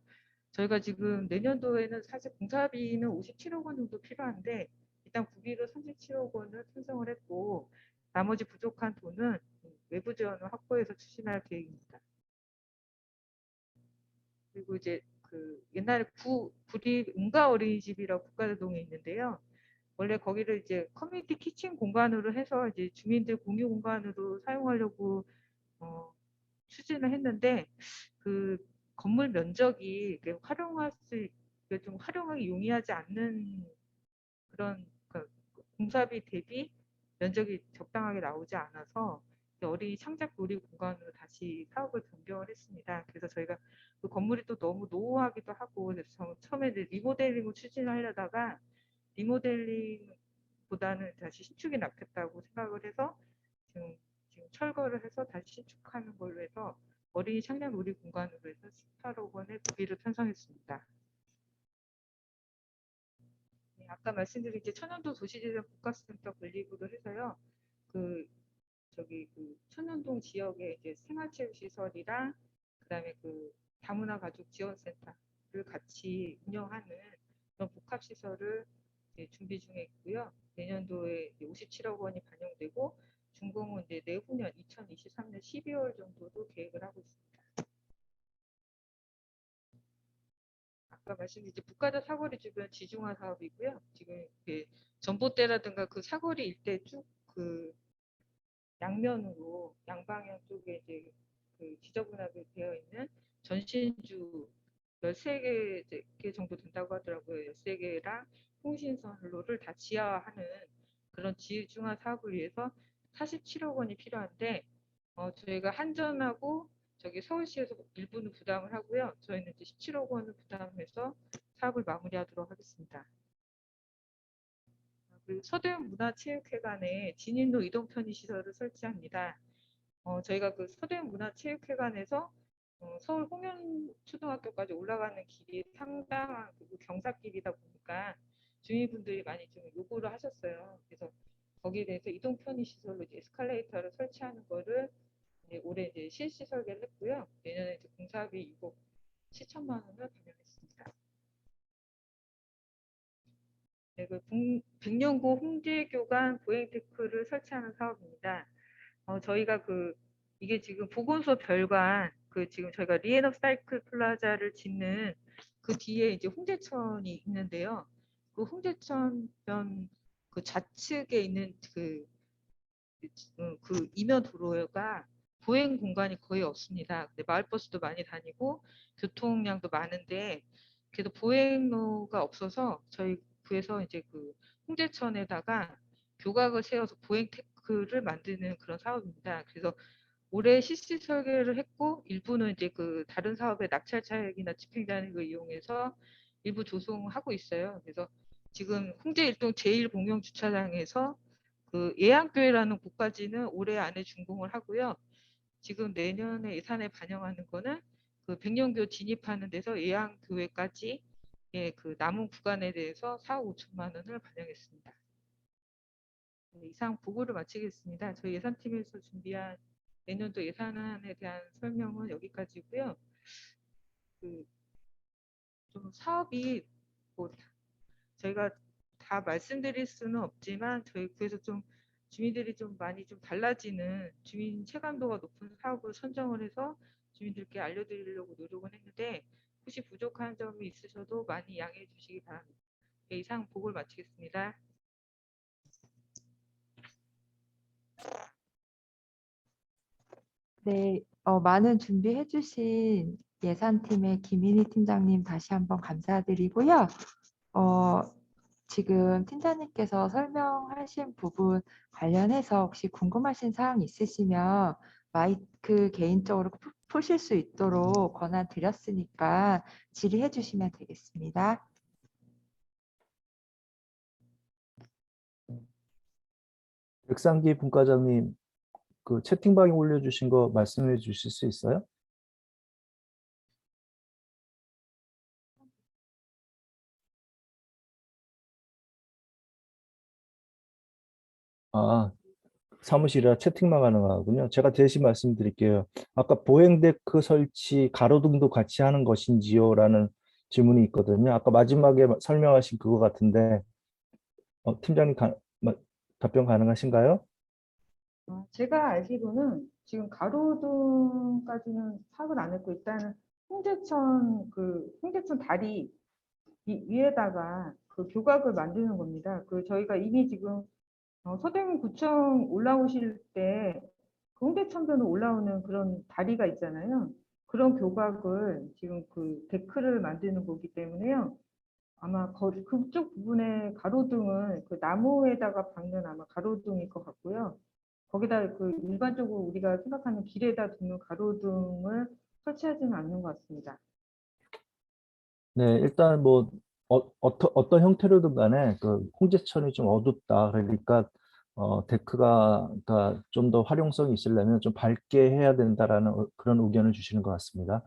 저희가 지금 내년도에는 사실 공사비는 57억 원 정도 필요한데 일단 구비로 37억 원을 편성을 했고 나머지 부족한 돈은 외부 지원을 확보해서 추진할 계획입니다. 그리고 이제 그 옛날에 구리 응가 어린이집이라고 국가대동에 있는데요. 원래 거기를 이제 커뮤니티 키친 공간으로 해서 이제 주민들 공유 공간으로 사용하려고 추진을 했는데 그 건물 면적이 활용할 수 좀 활용하기 용이하지 않는 그런 공사비 대비 면적이 적당하게 나오지 않아서 어린이 창작 놀이 공간으로 다시 사업을 변경을 했습니다. 그래서 저희가 그 건물이 또 너무 노후하기도 하고 그래서 처음에 리모델링을 추진하려다가 리모델링보다는 다시 신축이 낫겠다고 생각을 해서 지금 철거를 해서 다시 신축하는 걸로 해서 어린이 창작 놀이 공간으로 해서 18억 원의 구비를 편성했습니다. 네, 아까 말씀드린 이제 천연도 도시재생 국가센터 건립으로 해서요. 그 천연동 지역의 이제 생활체육시설이랑 그다음에 그 다문화 가족 지원센터를 같이 운영하는 그런 복합시설을 준비 중에 있고요. 내년도에 57억 원이 반영되고 준공은 이제 내후년 2023년 12월 정도도 계획을 하고 있습니다. 아까 말씀드린 이제 북가다 사거리 주변 지중화 사업이고요. 지금 전봇대라든가 그 사거리 일대 쭉 그 양면으로 양방향 쪽에 이제 그 지저분하게 되어 있는 전신주 13개 정도 된다고 하더라고요. 13개랑 통신선로를 다 지하화하는 그런 지중화 사업을 위해서 47억 원이 필요한데 저희가 한전하고 저기 서울시에서 일부는 부담을 하고요. 저희는 이제 17억 원을 부담해서 사업을 마무리하도록 하겠습니다. 그리고 서대문 문화체육회관에 진인로 이동 편의 시설을 설치합니다. 저희가 그 서대문 문화체육회관에서 서울 홍현초등학교까지 올라가는 길이 상당한 그 경사길이다 보니까 주민분들이 많이 좀 요구를 하셨어요. 그래서 거기에 대해서 이동 편의 시설로 이제 에스컬레이터를 설치하는 거를 올해 이제 실시 설계를 했고요. 내년에 이제 공사비 6억 7천만 원을 반영했습니다. 네, 그 백령고 홍제교관 보행테크를 설치하는 사업입니다. 저희가 이게 지금 보건소 별관 지금 저희가 리앤업 사이클 플라자를 짓는 그 뒤에 이제 홍제천이 있는데요. 그 홍제천변 그 좌측에 있는 그 이면 도로가 보행 공간이 거의 없습니다. 근데 마을버스도 많이 다니고 교통량도 많은데 그래도 보행로가 없어서 저희 구에서 이제 그 홍제천에다가 교각을 세워서 보행 테크를 만드는 그런 사업입니다. 그래서 올해 실시 설계를 했고 일부는 이제 그 다른 사업의 낙찰 차익이나 집행자익을 이용해서 일부 조성하고 있어요. 그래서 지금 홍제 일동 제1공영 주차장에서 그 예안교회라는 곳까지는 올해 안에 준공을 하고요. 지금 내년에 예산에 반영하는 거는 그 백령교 진입하는 데서 예안교회까지 그 남은 구간에 대해서 4억 5천만 원을 반영했습니다. 네, 이상 보고를 마치겠습니다. 저희 예산팀에서 준비한 내년도 예산안에 대한 설명은 여기까지고요. 좀 사업이 뭐 저희가 다 말씀드릴 수는 없지만 저희 구에서 좀 주민들이 좀 많이 좀 달라지는 주민 체감도가 높은 사업을 선정을 해서 주민들께 알려드리려고 노력은 했는데 혹시 부족한 점이 있으셔도 많이 양해해 주시기 바랍니다. 네, 이상 보고를 마치겠습니다. 네, 많은 준비해 주신 예산팀의 김인희 팀장님 다시 한번 감사드리고요. 지금 팀장님께서 설명하신 부분 관련해서 혹시 궁금하신 사항 있으시면 마이크 개인적으로 푸실 수 있도록 권한 드렸으니까 질의해 주시면 되겠습니다. 백상기 분과장님, 그 채팅방에 올려주신 거 말씀해 주실 수 있어요? 아, 사무실이라 채팅만 가능하군요. 제가 대신 말씀드릴게요. 아까 보행데크 설치, 가로등도 같이 하는 것인지요? 라는 질문이 있거든요. 아까 마지막에 설명하신 그거 같은데, 팀장님 답변 가능하신가요? 제가 알기로는 지금 가로등까지는 파악을 안 했고 일단은 홍제천 다리 위에다가 그 교각을 만드는 겁니다. 저희가 이미 지금 서대문구청 올라오실 때 그 홍대천변으로 올라오는 그런 다리가 있잖아요. 그런 교각을 지금 그 데크를 만드는 거기 때문에요. 아마 그쪽 부분에 가로등은 그 나무에다가 박는 아마 가로등일 것 같고요. 거기다 그 일반적으로 우리가 생각하는 길에다 두는 가로등을 설치하지는 않는 것 같습니다. 네, 일단 뭐 어떤 형태로든 간에 그 홍제천이 좀 어둡다. 그러니까 데크가 그러니까 좀 더 활용성이 있으려면 좀 밝게 해야 된다라는 그런 의견을 주시는 것 같습니다.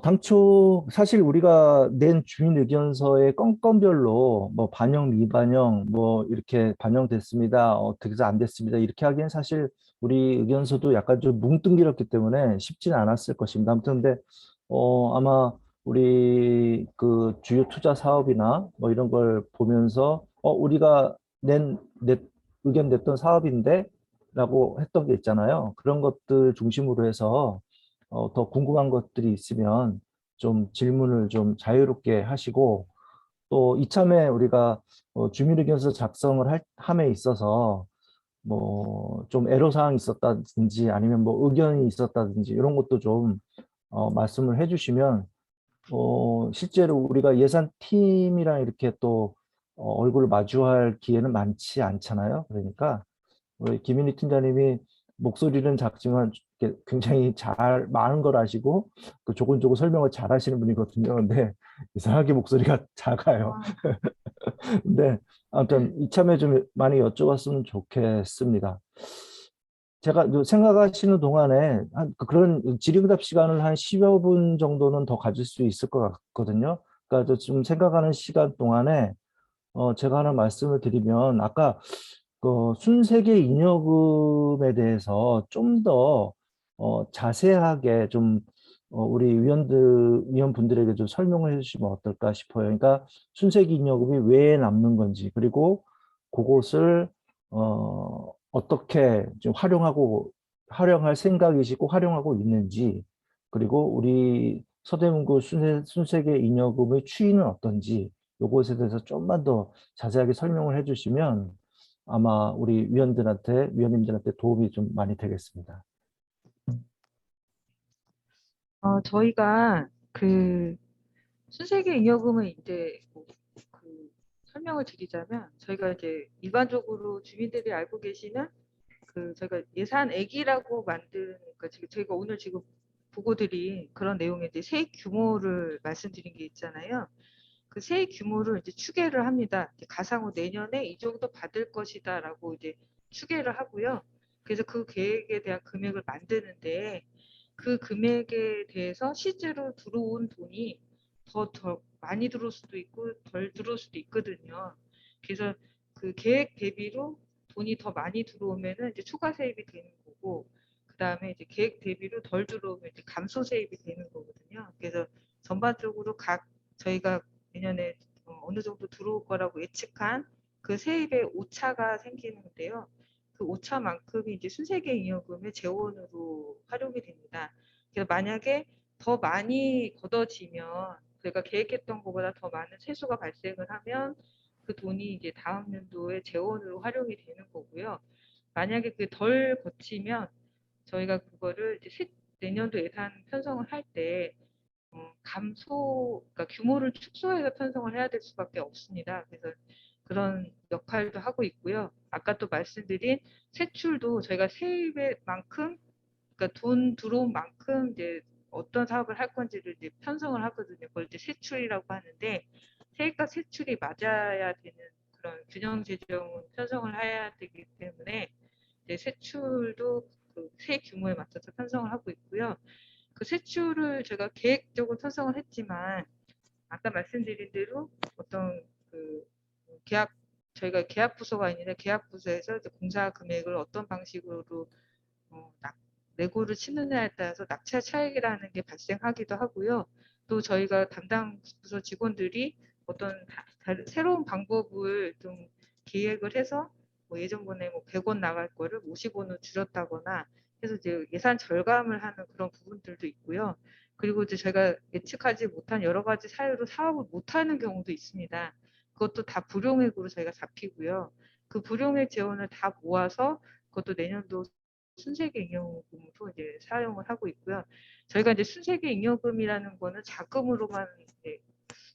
당초 사실 우리가 낸 주민 의견서의 건건별로 뭐 반영, 미반영, 뭐 이렇게 반영됐습니다. 어떻게 해서 안 됐습니다. 이렇게 하기엔 사실 우리 의견서도 약간 좀 뭉뚱그렸기 때문에 쉽지는 않았을 것입니다. 아무튼 근데 아마 우리 그 주요 투자 사업이나 뭐 이런 걸 보면서 우리가 내 의견 냈던 사업인데 라고 했던 게 있잖아요. 그런 것들 중심으로 해서 더 궁금한 것들이 있으면 좀 질문을 좀 자유롭게 하시고 또 이참에 우리가 주민의견서 작성을 함에 있어서 뭐 좀 애로사항이 있었다든지 아니면 뭐 의견이 있었다든지 이런 것도 좀 말씀을 해주시면 실제로 우리가 예산팀이랑 이렇게 또 얼굴을 마주할 기회는 많지 않잖아요. 그러니까 우리 김인희 팀장님이 목소리는 작지만 이렇게 굉장히 많은 걸 아시고 또 조곤조곤 설명을 잘 하시는 분이거든요. 근데 이상하게 목소리가 작아요. 아, 근데 아무튼 이참에 좀 많이 여쭤봤으면 좋겠습니다. 제가 생각하시는 동안에 그런 질의응답 시간을 한 10여 분 정도는 더 가질 수 있을 것 같거든요. 그러니까 좀 생각하는 시간 동안에 제가 하나 말씀을 드리면 아까 그 순세계 잉여금에 대해서 좀 더 자세하게 좀 우리 위원분들에게 좀 설명을 해주시면 어떨까 싶어요. 그러니까 순세계 잉여금이 왜 남는 건지 그리고 그것을 어떻게 좀 활용할 생각이시고 활용하고 있는지 그리고 우리 서대문구 순세계 잉여금의 추이는 어떤지 요것에 대해서 좀만 더 자세하게 설명을 해주시면 아마 우리 위원님들한테 도움이 좀 많이 되겠습니다. 저희가 순세계 잉여금을 이제 설명을 드리자면 저희가 이제 일반적으로 주민들이 알고 계시는 저희가 예산액이라고 만든 지금 저희가 오늘 지금 보고 드린 그런 내용의 이제 세액 규모를 말씀드린 게 있잖아요. 그 세액 규모를 이제 추계를 합니다. 가상으로 내년에 이 정도 받을 것이다라고 이제 추계를 하고요. 그래서 그 계획에 대한 금액을 만드는데 그 금액에 대해서 실제로 들어온 돈이 더 많이 들어올 수도 있고 덜 들어올 수도 있거든요. 그래서 그 계획 대비로 돈이 더 많이 들어오면은 이제 추가 세입이 되는 거고, 그 다음에 이제 계획 대비로 덜 들어오면 이제 감소 세입이 되는 거거든요. 그래서 전반적으로 저희가 내년에 어느 정도 들어올 거라고 예측한 그 세입의 오차가 생기는데요. 그 오차만큼이 이제 순세계 잉여금의 재원으로 활용이 됩니다. 그래서 만약에 더 많이 걷어지면 저희가 계획했던 것보다 더 많은 세수가 발생을 하면 그 돈이 이제 다음 연도에 재원으로 활용이 되는 거고요. 만약에 덜 거치면 저희가 그거를 이제 내년도 예산 편성을 할때 그러니까 규모를 축소해서 편성을 해야 될 수밖에 없습니다. 그래서 그런 역할도 하고 있고요. 아까 또 말씀드린 세출도 저희가 세입의 만큼, 그러니까 돈 들어온 만큼 이제 어떤 사업을 할 건지를 이제 편성을 하거든요. 그걸 이제 세출이라고 하는데 세입과 세출이 맞아야 되는 그런 균형 재정은 편성을 해야 되기 때문에 이제 세출도 그 세입 규모에 맞춰서 편성을 하고 있고요. 그 세출을 제가 계획적으로 편성을 했지만 아까 말씀드린 대로 어떤 계약 저희가 계약 부서가 있는데 계약 부서에서 공사 금액을 어떤 방식으로 내고를 치느냐에 따라서 낙찰 차익이라는 게 발생하기도 하고요. 또 저희가 담당 부서 직원들이 어떤 새로운 방법을 좀 기획을 해서 뭐 예전번에 뭐 100원 나갈 거를 50원으로 줄였다거나 해서 이제 예산 절감을 하는 그런 부분들도 있고요. 그리고 이제 저희가 예측하지 못한 여러 가지 사유로 사업을 못하는 경우도 있습니다. 그것도 다 불용액으로 저희가 잡히고요. 그 불용액 재원을 다 모아서 그것도 내년도 순세계 잉여금으로 이제 사용을 하고 있고요. 저희가 이제 순세계 잉여금이라는 거는 자금으로만 이제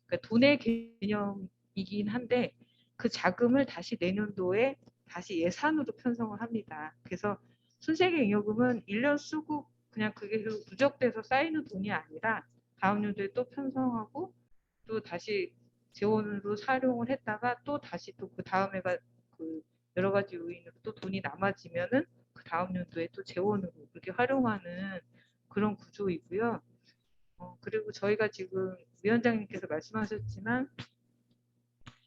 그러니까 돈의 개념이긴 한데 그 자금을 다시 내년도에 다시 예산으로 편성을 합니다. 그래서 순세계 잉여금은 1년 쓰고 그냥 그게 누적돼서 쌓이는 돈이 아니라 다음 연도에 또 편성하고 또 다시 재원으로 활용을 했다가 또 다시 또 그 다음 해가 그 여러 가지 요인으로 또 돈이 남아지면은 그 다음 연도에 또 재원으로 그렇게 활용하는 그런 구조이고요. 그리고 저희가 지금 위원장님께서 말씀하셨지만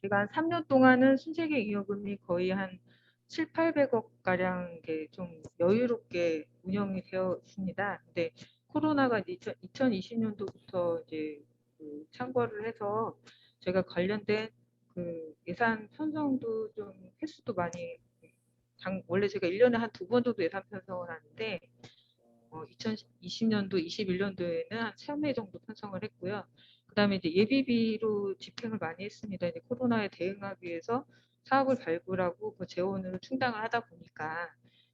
제가 한 3년 동안은 순세계 잉여금이 거의 한 7, 800억 가량 좀 여유롭게 운영이 되어 있습니다. 근데 코로나가 2020년도부터 이제 그 참고를 해서 저희가 관련된 그 예산 편성도 좀 횟수도 많이 원래 제가 1년에 한 2번 정도 예산 편성을 하는데 2020년도, 21년도에는 한 3회 정도 편성을 했고요. 그다음에 이제 예비비로 집행을 많이 했습니다. 이제 코로나에 대응하기 위해서 사업을 발굴하고 그 재원을 충당을 하다 보니까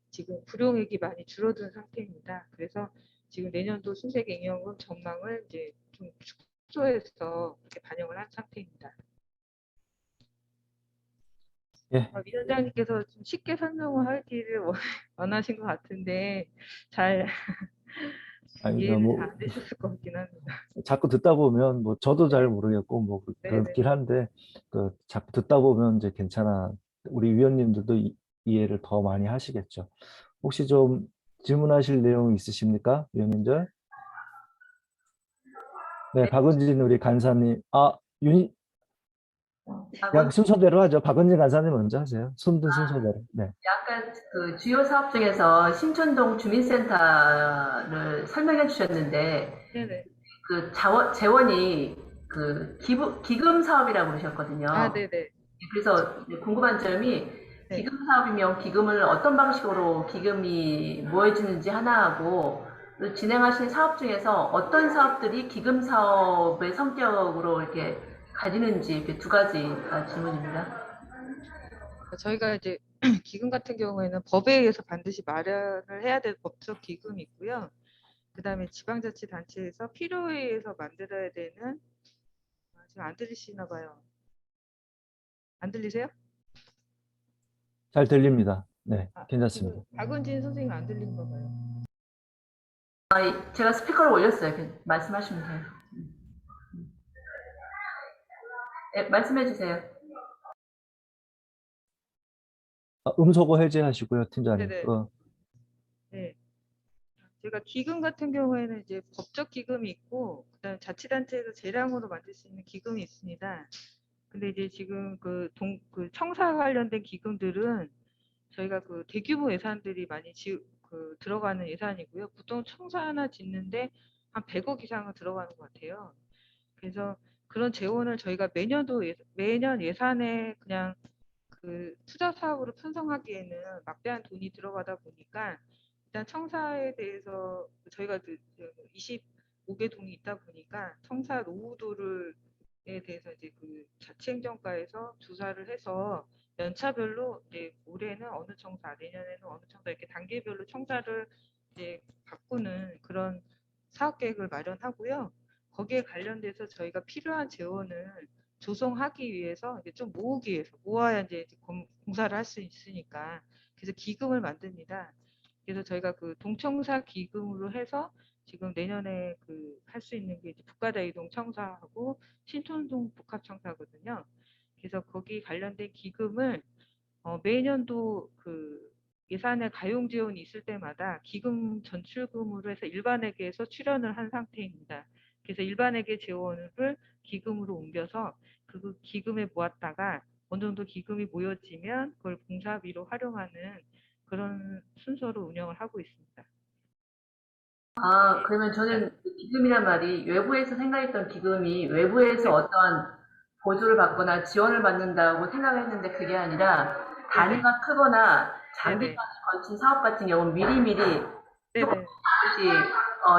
지금 불용액이 많이 줄어든 상태입니다. 그래서 지금 내년도 순세계 잉여금 전망을 이제 좀 축소해서 이렇게 반영을 한 상태입니다. 예. 위원장님께서 좀 쉽게 설명을 하기를 원하신 것 같은데 잘 아니, 이해는 뭐, 잘 안 되셨을 것 같긴 합니다. 자꾸 듣다 보면 뭐 저도 잘 네. 모르겠고 뭐 네네. 그렇긴 한데 그 자꾸 듣다 보면 이제 괜찮아. 우리 위원님들도 이해를 더 많이 하시겠죠. 혹시 좀 질문하실 내용 있으십니까, 위원님들? 네, 박은진 우리 간사님. 그냥 순서대로 하죠. 박은진 간사님 먼저 하세요. 순든 순서대로. 네. 약간 그 주요 사업 중에서 신촌동 주민센터를 설명해 주셨는데 네네. 그 재원이 그 기금 사업이라고 그러셨거든요. 아, 네네. 그래서 궁금한 점이 네. 기금 사업이면 기금을 어떤 방식으로 기금이 모여지는지 하나하고 또 진행하신 사업 중에서 어떤 사업들이 기금 사업의 성격으로 이렇게 가지는지 이렇게 두 가지가 질문입니다. 저희가 이제 기금 같은 경우에는 법에 의해서 반드시 마련을 해야 될 법적 기금이 있고요. 그다음에 지방자치단체에서 필요에 의해서 만들어야 되는 지금 안 들리시나 봐요. 안 들리세요? 잘 들립니다. 네, 아, 괜찮습니다. 지금 박은진 선생님 안 들린가 봐요. 제가 스피커를 올렸어요. 말씀하시면 돼요. 네, 말씀해 주세요. 음소거 해제하시고요, 팀장님. 네네. 네. 제가 기금 같은 경우에는 이제 법적 기금이 있고 그다음에 자치단체에서 재량으로 만들 수 있는 기금이 있습니다. 근데 이제 지금 그 청사 관련된 기금들은 저희가 그 대규모 예산들이 많이 들어가는 예산이고요. 보통 청사 하나 짓는데 한 100억 이상은 들어가는 것 같아요. 그래서 그런 재원을 저희가 매년 예산에 그냥 그 투자 사업으로 편성하기에는 막대한 돈이 들어가다 보니까 일단 청사에 대해서 저희가 25개 동이 있다 보니까 청사 노후도를에 대해서 이제 그 자치행정과에서 조사를 해서 연차별로 이제 올해는 어느 청사, 내년에는 어느 청사 이렇게 단계별로 청사를 이제 바꾸는 그런 사업 계획을 마련하고요. 거기에 관련돼서 저희가 필요한 재원을 조성하기 위해서 이제 좀 모으기 위해서 모아야 이제 공사를 할 수 있으니까 그래서 기금을 만듭니다. 그래서 저희가 그 동청사 기금으로 해서 지금 내년에 그 할 수 있는 게 이제 북가다 이동 청사하고 신촌동 복합청사거든요. 그래서 거기 관련된 기금을 매년도 그 예산에 가용 지원이 있을 때마다 기금 전출금으로 해서 일반회계에서 출연을 한 상태입니다. 그래서 일반회계 재원을 기금으로 옮겨서 그 기금에 모았다가 어느 정도 기금이 모여지면 그걸 공사비로 활용하는 그런 순서로 운영을 하고 있습니다. 그러면 저는 그 기금이란 말이 외부에서 생각했던 기금이 외부에서 네. 어떠한 보조를 받거나 지원을 받는다고 생각했는데 그게 아니라 단위가 크거나 장기간에 걸친 사업 같은 경우는 미리미리 네네. 조금씩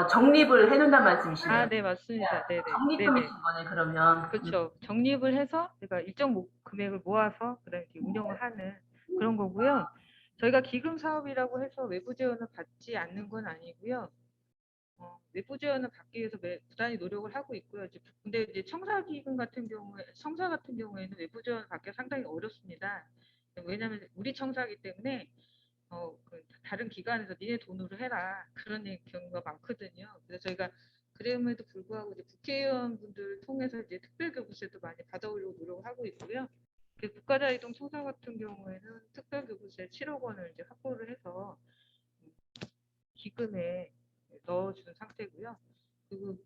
적립을 해놓는다는 말씀이시네요. 아, 네, 맞습니다. 네네. 적립금이신 거네, 그러면. 그렇죠. 적립을 해서 제가 일정 금액을 모아서 그다음에 이렇게 운영을 하는 그런 거고요. 저희가 기금 사업이라고 해서 외부 지원을 받지 않는 건 아니고요. 외부 지원을 받기 위해서 부단히 노력을 하고 있고요. 근데 이제 청사 같은 경우에는 외부 지원을 받기가 상당히 어렵습니다. 왜냐하면 우리 청사이기 때문에 다른 기관에서 니네 돈으로 해라 그런 경우가 많거든요. 그래서 저희가 그럼에도 불구하고 이제 국회의원분들 통해서 이제 특별교부세도 많이 받아오려고 노력을 하고 있고요. 국가자유동 청사 같은 경우에는 특별교부세 7억 원을 이제 확보를 해서 기금에 넣어주는 상태고요. 그리고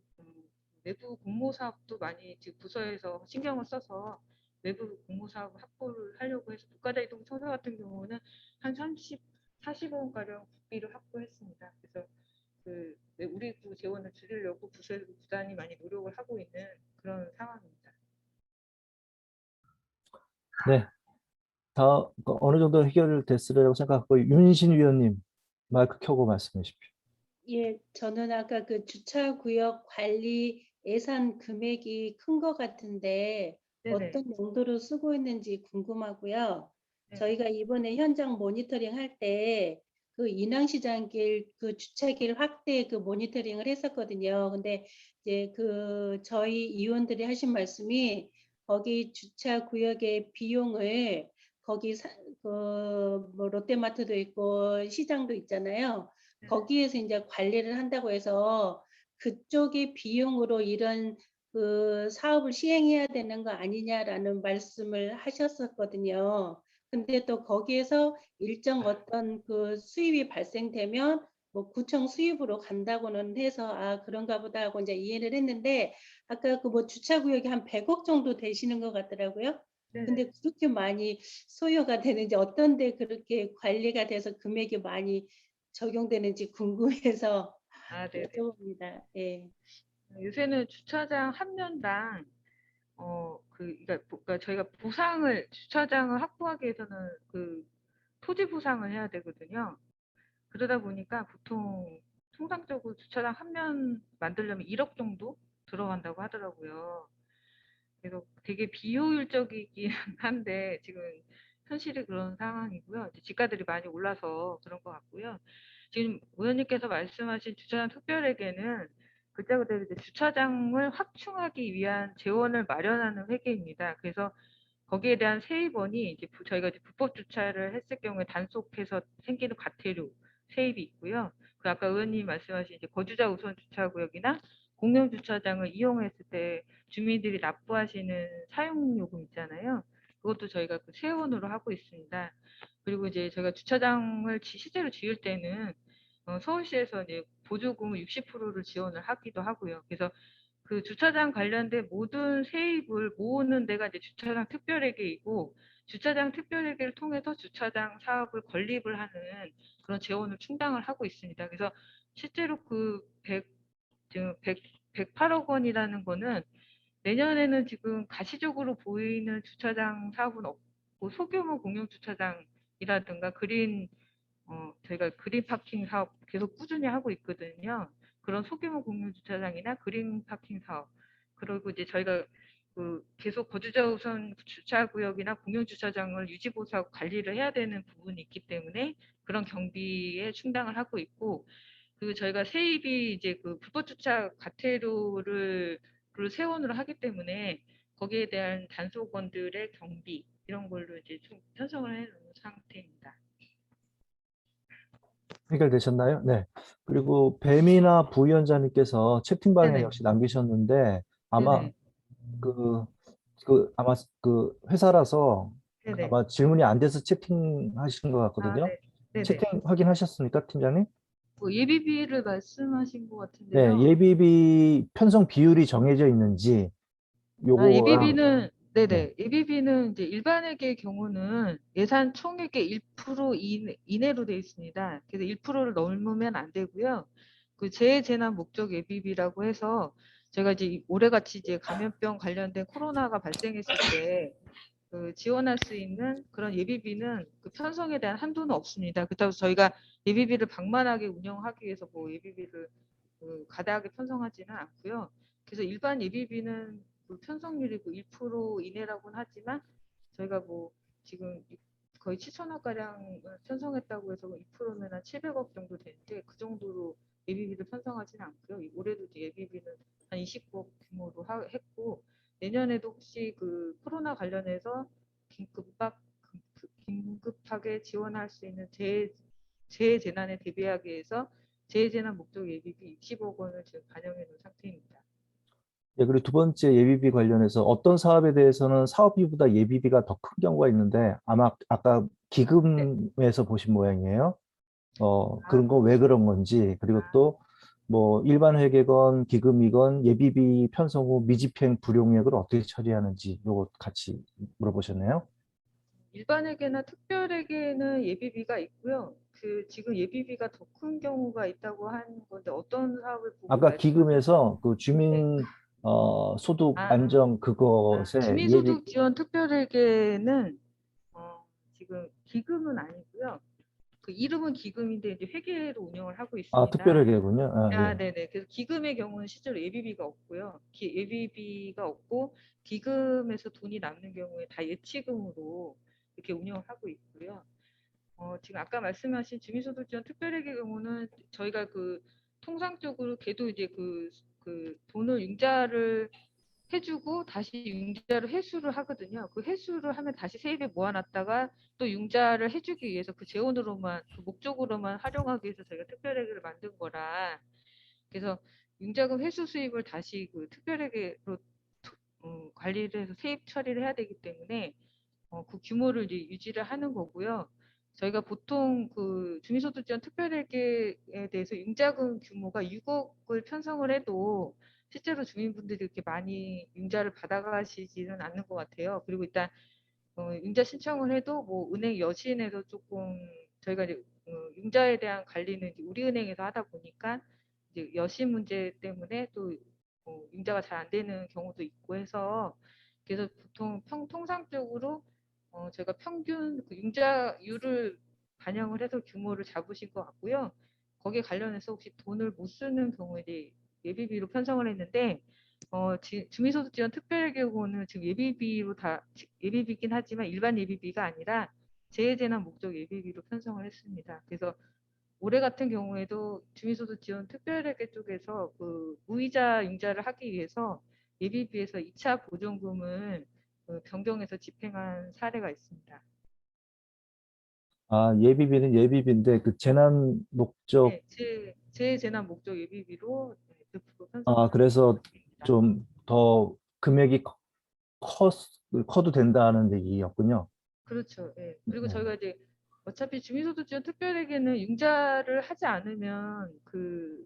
외부 공모 사업도 많이 지금 부서에서 신경을 써서 외부 공모 사업 확보를 하려고 해서 국가자유동 청사 같은 경우는 한 40억 원가량 국비를 확보했습니다. 그래서 우리 구 재원을 줄이려고 부서에서 부단히 많이 노력을 하고 있는 그런 상황입니다. 네. 다 어느 정도 해결됐으리라고 생각하고 윤신 위원님 마이크 켜고 말씀해 주십시오. 예, 저는 아까 그 주차구역 관리 예산 금액이 큰 것 같은데 네네. 어떤 용도로 쓰고 있는지 궁금하고요. 네. 저희가 이번에 현장 모니터링 할 때 그 인왕시장길 그 주차길 확대 그 모니터링을 했었거든요. 근데 이제 그 저희 의원들이 하신 말씀이 거기 주차구역의 비용을 거기 뭐 롯데마트도 있고 시장도 있잖아요. 거기에서 이제 관리를 한다고 해서 그쪽의 비용으로 이런 그 사업을 시행해야 되는 거 아니냐라는 말씀을 하셨었거든요. 근데 또 거기에서 일정 어떤 그 수입이 발생되면 뭐 구청 수입으로 간다고는 해서 아 그런가 보다 하고 이제 이해를 했는데 아까 그 뭐 주차구역이 한 100억 정도 되시는 것 같더라고요. 근데 그렇게 많이 소요가 되는지 어떤 데 그렇게 관리가 돼서 금액이 많이 적용되는지 궁금해서 아, 네네. 여쭤봅니다. 예. 요새는 주차장 한 면당 그러니까 저희가 주차장을 확보하기 위해서는 토지 보상을 해야 되거든요. 그러다 보니까 보통 통상적으로 주차장 한 면 만들려면 1억 정도 들어간다고 하더라고요. 그래서 되게 비효율적이긴 한데 지금 현실이 그런 상황이고요. 이제 집가들이 많이 올라서 그런 것 같고요. 지금 의원님께서 말씀하신 주차장 특별회계는 글자 그대로 이제 주차장을 확충하기 위한 재원을 마련하는 회계입니다. 그래서 거기에 대한 세입원이 이제 저희가 이제 불법 주차를 했을 경우에 단속해서 생기는 과태료 세입이 있고요. 그 아까 의원님이 말씀하신 이제 거주자 우선 주차구역이나 공영 주차장을 이용했을 때 주민들이 납부하시는 사용요금 있잖아요. 그것도 저희가 세원으로 하고 있습니다. 그리고 이제 저희가 주차장을 실제로 지을 때는 서울시에서 이제 보조금을 60%를 지원을 하기도 하고요. 그래서 그 주차장 관련된 모든 세입을 모으는 데가 이제 주차장 특별회계이고 주차장 특별회계를 통해서 주차장 사업을 건립을 하는 그런 재원을 충당을 하고 있습니다. 그래서 실제로 지금 108억 원이라는 거는 내년에는 지금 가시적으로 보이는 주차장 사업은 없고 소규모 공용 주차장이라든가 저희가 그린 파킹 사업 계속 꾸준히 하고 있거든요. 그런 소규모 공용 주차장이나 그린 파킹 사업. 그리고 이제 저희가 계속 거주자 우선 주차구역이나 공용 주차장을 유지 보수하고 관리를 해야 되는 부분이 있기 때문에 그런 경비에 충당을 하고 있고 저희가 세입이 이제 불법 주차 과태료를 세원으로 하기 때문에 거기에 대한 단속원들의 경비 이런 걸로 이제 좀 편성을 해 놓은 상태입니다. 해결되셨나요? 네. 그리고 뱀이나 부위원장님께서 채팅방에 네네. 역시 남기셨는데 아마 네네. 아마 그 회사라서 네네. 아마 질문이 안 돼서 채팅하신 것 같거든요. 네. 네네. 채팅 확인하셨습니까, 팀장님? 예비비를 말씀하신 것 네, 같은데요. 예비비 편성 비율이 정해져 있는지 요거랑 예비비는 네. 네네. 예비비는 이제 일반회계의 경우는 예산 총액의 1% 이내로 되어 있습니다. 그래서 1%를 넘으면 안 되고요. 재해재난 목적 예비비라고 해서 저희가 이제 올해같이 이제 감염병 관련된 코로나가 발생했을 때 그 지원할 수 있는 그런 예비비는 그 편성에 대한 한도는 없습니다. 그렇다고 저희가 예비비를 방만하게 운영하기 위해서 뭐 예비비를 그 과다하게 편성하지는 않고요. 그래서 일반 예비비는 그 편성률이 그 1% 이내라고는 하지만 저희가 뭐 지금 거의 7천억 가량을 편성했다고 해서 2%면 한 700억 정도 되는데 그 정도로 예비비를 편성하지는 않고요. 올해도 이제 예비비는 한 29억 규모로 했고 내년에도 혹시 그 코로나 관련해서 긴급하게 지원할 수 있는 재해재난에 대비하기 위해서 재해재난 목적 예비비 60억 원을 지금 반영해 놓은 상태입니다. 예, 그리고 두 번째 예비비 관련해서 어떤 사업에 대해서는 사업비보다 예비비가 더 큰 경우가 있는데 아마 아까 네. 기금에서 보신 모양이에요. 그런 아, 거 왜 그런 건지, 그리고 아, 또 뭐 일반 회계건 기금이건 예비비 편성 후 미집행 불용액을 어떻게 처리하는지 요거 같이 물어보셨네요. 일반에게나 특별에게는 예비비가 있고요. 그 지금 예비비가 더 큰 경우가 있다고 하는 건데 어떤 사업을 보고 아까 말씀하셨나요? 기금에서 그 네. 주민 소득 아, 안정 그것에 예비 주민소득 지원 특별에게는 지금 기금은 아니고요. 그 이름은 기금인데 이제 회계로 운영을 하고 있습니다. 특별회계군요. 아, 예. 네네. 그래서 기금의 경우는 실제로 예비비가 없고요. 예비비가 없고 기금에서 돈이 남는 경우에 다 예치금으로 이렇게 운영을 하고 있고요. 지금 아까 말씀하신 주민소득 지원 특별회계 경우는 저희가 그 통상적으로 걔도 이제 그 돈을 융자를 해주고 다시 융자를 회수를 하거든요. 그 회수를 하면 다시 세입에 모아놨다가 또 융자를 해주기 위해서 그 재원으로만 그 목적으로만 활용하기 위해서 저희가 특별회계를 만든 거라 그래서 융자금 회수 수입을 다시 그 특별회계로 관리를 해서 세입 처리를 해야 되기 때문에 그 규모를 이제 유지를 하는 거고요. 저희가 보통 그 주민소득 지원 특별회계에 대해서 융자금 규모가 6억을 편성을 해도 실제로 주민분들이 이렇게 많이 융자를 받아가시지는 않는 것 같아요. 그리고 일단 융자 신청을 해도 뭐 은행 여신에서 조금 저희가 이제 융자에 대한 관리는 이제 우리은행에서 하다 보니까 이제 여신 문제 때문에 또 융자가 잘 안 되는 경우도 있고 해서 그래서 보통 통상적으로 저희가 평균 그 융자율을 반영을 해서 규모를 잡으신 것 같고요. 거기에 관련해서 혹시 돈을 못 쓰는 경우에 예비비로 편성을 했는데 주민소득 지원 특별회계 경우는 지금 예비비로 다 예비비긴 하지만 일반 예비비가 아니라 재해재난 목적 예비비로 편성을 했습니다. 그래서 올해 같은 경우에도 주민소득 지원 특별회계 쪽에서 그 무이자 융자를 하기 위해서 예비비에서 2차 보존금을 변경해서 집행한 사례가 있습니다. 예비비는 예비비인데 그 재난 목적 네, 재해재난 목적 예비비로 100% 편성을 그래서 했습니다. 좀 더 금액이 커도 된다는 얘기였군요. 그렇죠. 예. 그리고 네. 저희가 이제 어차피 주민소득 지원 특별회계는 융자를 하지 않으면 그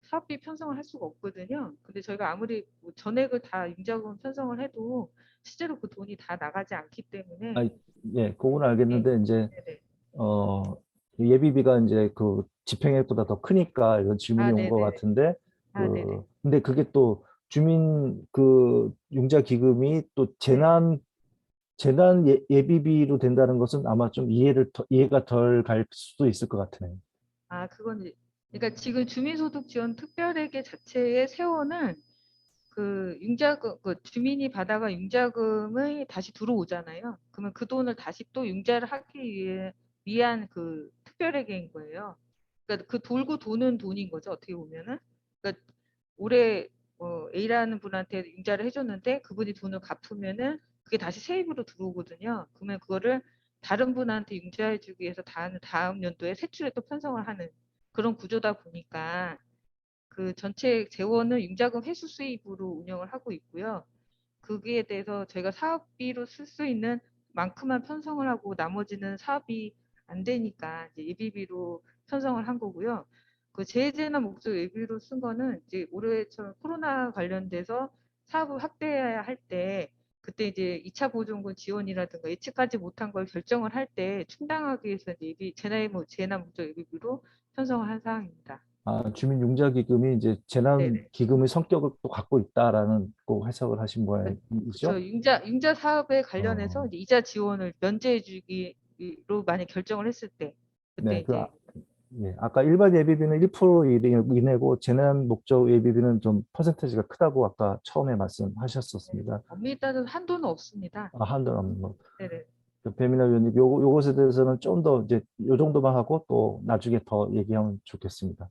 사업비 편성을 할 수가 없거든요. 근데 저희가 아무리 뭐 전액을 다 융자금 편성을 해도 실제로 그 돈이 다 나가지 않기 때문에 예, 그건 네, 알겠는데 이제 네네. 예비비가 이제 그 집행액보다 더 크니까 이런 질문이 온 것 네네네. 같은데 네네. 근데 그게 또 주민 그 융자 기금이 또 네. 재난 예비비로 된다는 것은 아마 좀 이해가 덜 갈 수도 있을 것 같으네요. 그건 그러니까 지금 주민소득 지원 특별회계 자체의 세원은 그 융자금 그 주민이 받아가 융자금이 다시 들어오잖아요. 그러면 그 돈을 다시 또 융자를 하기 위한 그 특별회계인 거예요. 그러니까 그 돌고 도는 돈인 거죠. 어떻게 보면은. 그러니까 올해 A라는 분한테 융자를 해줬는데 그분이 돈을 갚으면은 그게 다시 세입으로 들어오거든요. 그러면 그거를 다른 분한테 융자해주기 위해서 다음 연도에 세출에 또 편성을 하는 그런 구조다 보니까 그 전체 재원은 융자금 회수 수입으로 운영을 하고 있고요. 거기에 대해서 저희가 사업비로 쓸 수 있는 만큼만 편성을 하고 나머지는 사업이 안 되니까 이제 예비비로 편성을 한 거고요. 그 재해재난 목적 예비로 쓴 거는 이제 올해처럼 코로나 관련돼서 사업을 확대해야 할 때 그때 이제 2차 보존금 지원이라든가 예측하지 못한 걸 결정을 할 때 충당하기 위해서 재난 목적 예비비로 편성을 한 사항입니다. 주민 융자 기금이 이제 재난 네네. 기금의 성격을 또 갖고 있다라는 꼭 해석을 하신 모양이죠? 그렇죠. 융자 사업에 관련해서 어. 이제 이자 지원을 면제해주기로 만약 결정을 했을 때 그때 네, 이제 예, 아까 일반 예비비는 1% 이내고 재난 목적 예비비는 좀 퍼센테이지가 크다고 아까 처음에 말씀하셨었습니다. 엄밀히 따져서 한도는 없습니다. 한도 없는 거. 네네. 배민아 의원님, 요것에 대해서는 좀 더 이제 요 정도만 하고 또 나중에 더 얘기하면 좋겠습니다.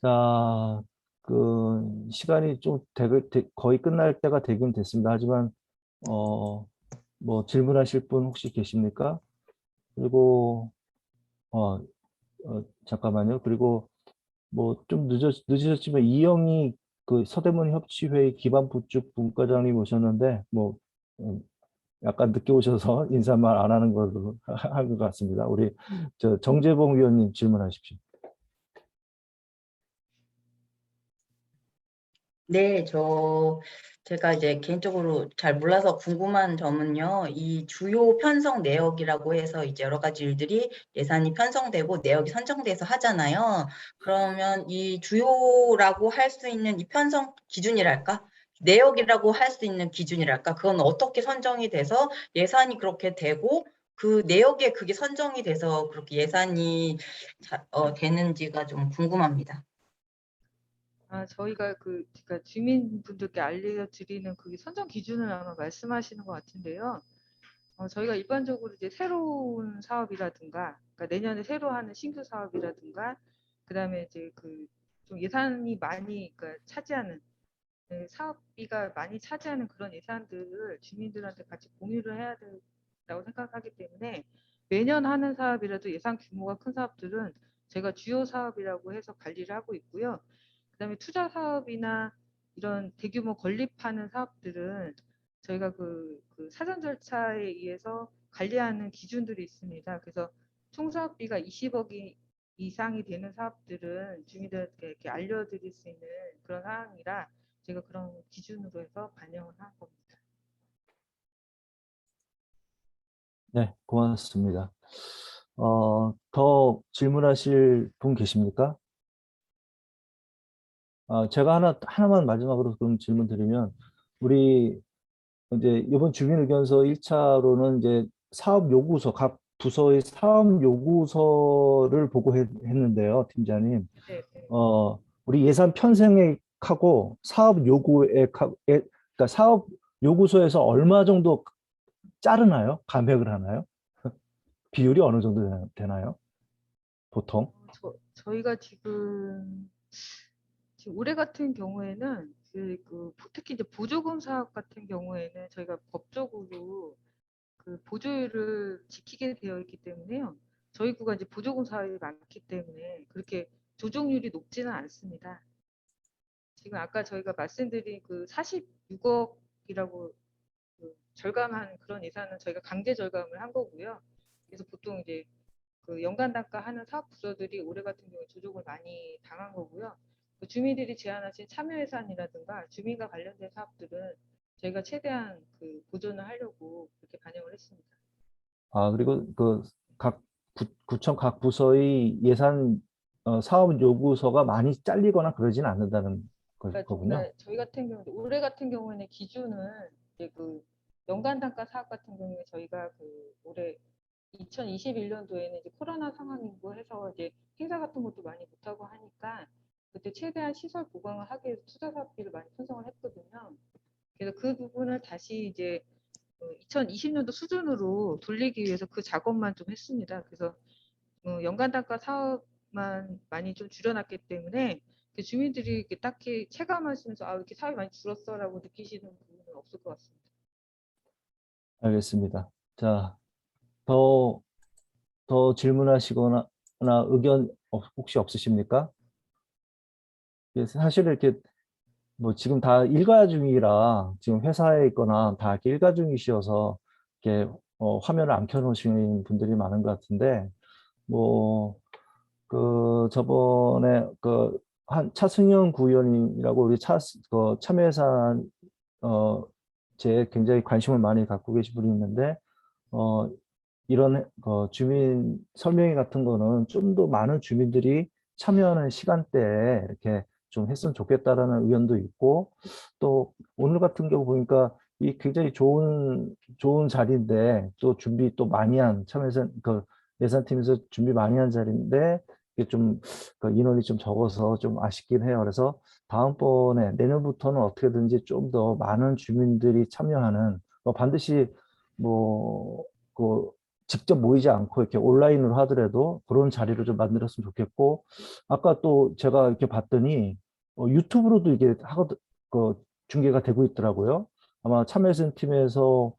자, 시간이 좀 거의 끝날 때가 되긴 됐습니다. 하지만, 뭐 질문하실 분 혹시 계십니까? 그리고, 잠깐만요. 그리고 뭐 좀 늦으셨지만 이영희 서대문 협치회의 기반부축 분과장님 오셨는데, 뭐, 약간 늦게 오셔서 인사말 안 하는 걸로 한 것 같습니다. 우리 정재봉 위원님 질문하십시오. 네, 제가 이제 개인적으로 잘 몰라서 궁금한 점은요, 이 주요 편성 내역이라고 해서 이제 여러 가지 일들이 예산이 편성되고 내역이 선정돼서 하잖아요. 그러면 이 주요라고 할 수 있는 이 편성 기준이랄까? 내역이라고 할 수 있는 기준이랄까? 그건 어떻게 선정이 돼서 예산이 그렇게 되고 그 내역에 그게 선정이 돼서 그렇게 예산이 되는지가 좀 궁금합니다. 저희가 그러니까 주민분들께 알려드리는 그 선정 기준을 아마 말씀하시는 것 같은데요. 저희가 일반적으로 이제 새로운 사업이라든가, 그러니까 내년에 새로 하는 신규 사업이라든가, 그다음에 이제 좀 예산이 많이 그러니까 차지하는 사업비가 많이 차지하는 그런 예산들을 주민들한테 같이 공유를 해야 된다고 생각하기 때문에 매년 하는 사업이라도 예산 규모가 큰 사업들은 제가 주요 사업이라고 해서 관리를 하고 있고요. 그다음에 투자 사업이나 이런 대규모 건립하는 사업들은 저희가 그 사전 절차에 의해서 관리하는 기준들이 있습니다. 그래서 총 사업비가 20억이 이상이 되는 사업들은 주민들에게 이렇게 알려드릴 수 있는 그런 사항이라 제가 그런 기준으로 해서 반영을 한 겁니다. 네, 고맙습니다. 더 질문하실 분 계십니까? 제가 하나만 마지막으로 그럼 질문 드리면, 우리 이제 이번 주민 의견서 1차로는 이제 각 부서의 사업 요구서를 했는데요, 팀장님. 네, 네. 우리 예산 편성액하고 사업 그러니까 사업 요구서에서 얼마 정도 자르나요? 감액을 하나요? 비율이 어느 정도 되나요? 보통? 저희가 지금 올해 같은 경우에는 특히 이제 보조금 사업 같은 경우에는 저희가 법적으로 보조율을 지키게 되어 있기 때문에요. 저희 구가 이제 보조금 사업이 많기 때문에 그렇게 조정률이 높지는 않습니다. 지금 아까 저희가 말씀드린 46억이라고 절감한 그런 예산은 저희가 강제 절감을 한 거고요. 그래서 보통 이제 연간 단가 하는 사업 부서들이 올해 같은 경우에 조정을 많이 당한 거고요. 주민들이 제안하신 참여 예산이라든가 주민과 관련된 사업들은 저희가 최대한 보존을 하려고 그렇게 반영을 했습니다. 그리고 각 구청 각 부서의 예산 사업 요구서가 많이 잘리거나 그러지는 않는다는 그러니까 거군요. 저희 같은 경우 올해 같은 경우에는 기준은 이제 연간 단가 사업 같은 경우에 저희가 올해 2021년도에는 이제 코로나 상황이고 해서 이제 행사 같은 것도 많이 못하고 하니까 그때 최대한 시설 보강을 하기 위해서 투자 사업비를 많이 편성을 했거든요. 그래서 그 부분을 다시 이제 2020년도 수준으로 돌리기 위해서 그 작업만 좀 했습니다. 그래서 연간 단가 사업만 많이 좀 줄여놨기 때문에 주민들이 이렇게 딱히 체감하시면서 이렇게 사업이 많이 줄었어라고 느끼시는 부분은 없을 것 같습니다. 알겠습니다. 자, 더 질문하시거나 의견 혹시 없으십니까? 사실 이렇게 뭐 지금 다 일가 중이라 지금 회사에 있거나 다 이렇게 일가 중이셔서 이렇게 화면을 안 켜놓으시는 분들이 많은 것 같은데, 뭐 저번에 차승현 구의원이라고 우리 참여예산 제 굉장히 관심을 많이 갖고 계신 분이 있는데, 이런 주민 설명회 같은 거는 좀 더 많은 주민들이 참여하는 시간대에 이렇게 좀 했으면 좋겠다라는 의견도 있고, 또 오늘 같은 경우 보니까 이 굉장히 좋은 자리인데 또 준비 또 많이 한 예산팀에서 준비 많이 한 자리인데 이게 좀 그 인원이 좀 적어서 좀 아쉽긴 해요. 그래서 다음번에 내년부터는 어떻게든지 좀 더 많은 주민들이 참여하는 반드시 그 직접 모이지 않고 이렇게 온라인으로 하더라도 그런 자리를 좀 만들었으면 좋겠고, 아까 또 제가 이렇게 봤더니 유튜브로도 이게 그 중계가 되고 있더라고요. 아마 참여예산 팀에서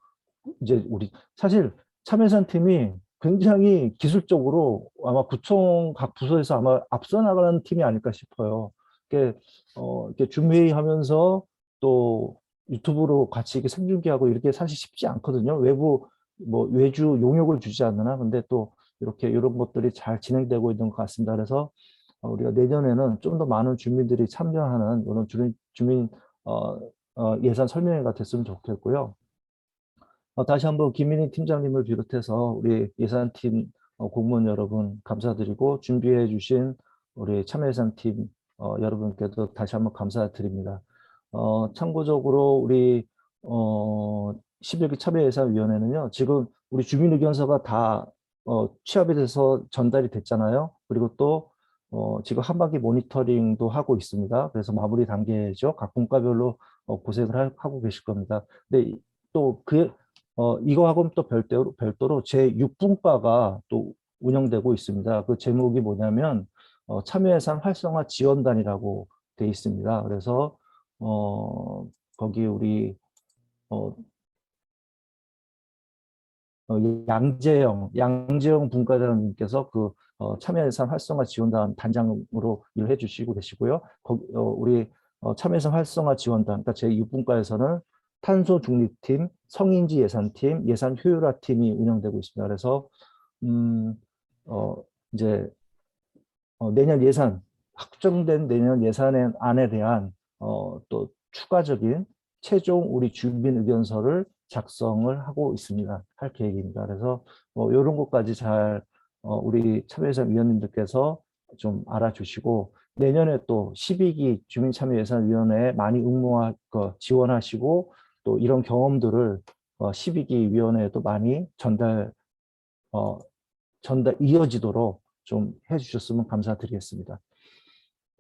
이제 우리 사실 참여예산 팀이 굉장히 기술적으로 아마 구청 각 부서에서 아마 앞서 나가는 팀이 아닐까 싶어요. 이렇게 줌 회의하면서 또 유튜브로 같이 이렇게 생중계하고 이렇게 사실 쉽지 않거든요. 외주 용역을 주지 않느나. 근데 또 이렇게 이런 것들이 잘 진행되고 있는 것 같습니다. 그래서 우리가 내년에는 좀 더 많은 주민들이 참여하는 이런 주민 예산 설명회가 됐으면 좋겠고요. 다시 한번 김민희 팀장님을 비롯해서 우리 예산팀 공무원 여러분 감사드리고, 준비해 주신 우리 참여예산팀 여러분께도 다시 한번 감사드립니다. 참고적으로 우리 11기 참여예산위원회는요, 지금 우리 주민의견서가 다 취합이 돼서 전달이 됐잖아요. 그리고 또 지금 한반기 모니터링도 하고 있습니다. 그래서 마무리 단계죠. 각 분과별로 고생을 하고 계실 겁니다. 근데 또 이거하고는 또 별도로 제6분과가 또 운영되고 있습니다. 그 제목이 뭐냐면 참여예산 활성화 지원단이라고 돼 있습니다. 그래서 거기 우리 어, 양재영 분과장님께서 그 참여예산 활성화 지원단 단장으로 일해 주시고 계시고요. 우리 참여예산 활성화 지원단, 그러니까 제6분과에서는 탄소 중립팀, 성인지 예산팀, 예산 효율화 팀이 운영되고 있습니다. 그래서 이제 확정된 내년 예산안에 대한 또 추가적인 최종 우리 주민 의견서를 작성을 하고 있습니다. 할 계획입니다. 그래서 이런 것까지 잘 우리 참여예산 위원님들께서 좀 알아주시고, 내년에 또 12기 주민참여예산위원회에 많이 지원하시고, 또 이런 경험들을 12기 위원회에도 많이 이어지도록 좀 해주셨으면 감사드리겠습니다.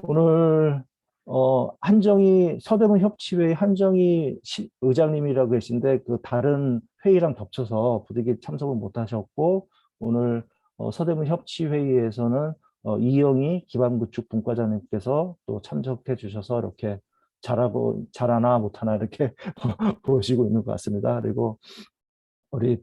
오늘 서대문 협치회의 한정희 의장님이라고 계신데 그 다른 회의랑 겹쳐서 부득이 참석을 못하셨고, 오늘 서대문 협치회의에서는 이영희 기반구축 분과장님께서 또 참석해 주셔서 이렇게 잘하나 못하나 이렇게 보시고 있는 것 같습니다. 그리고 우리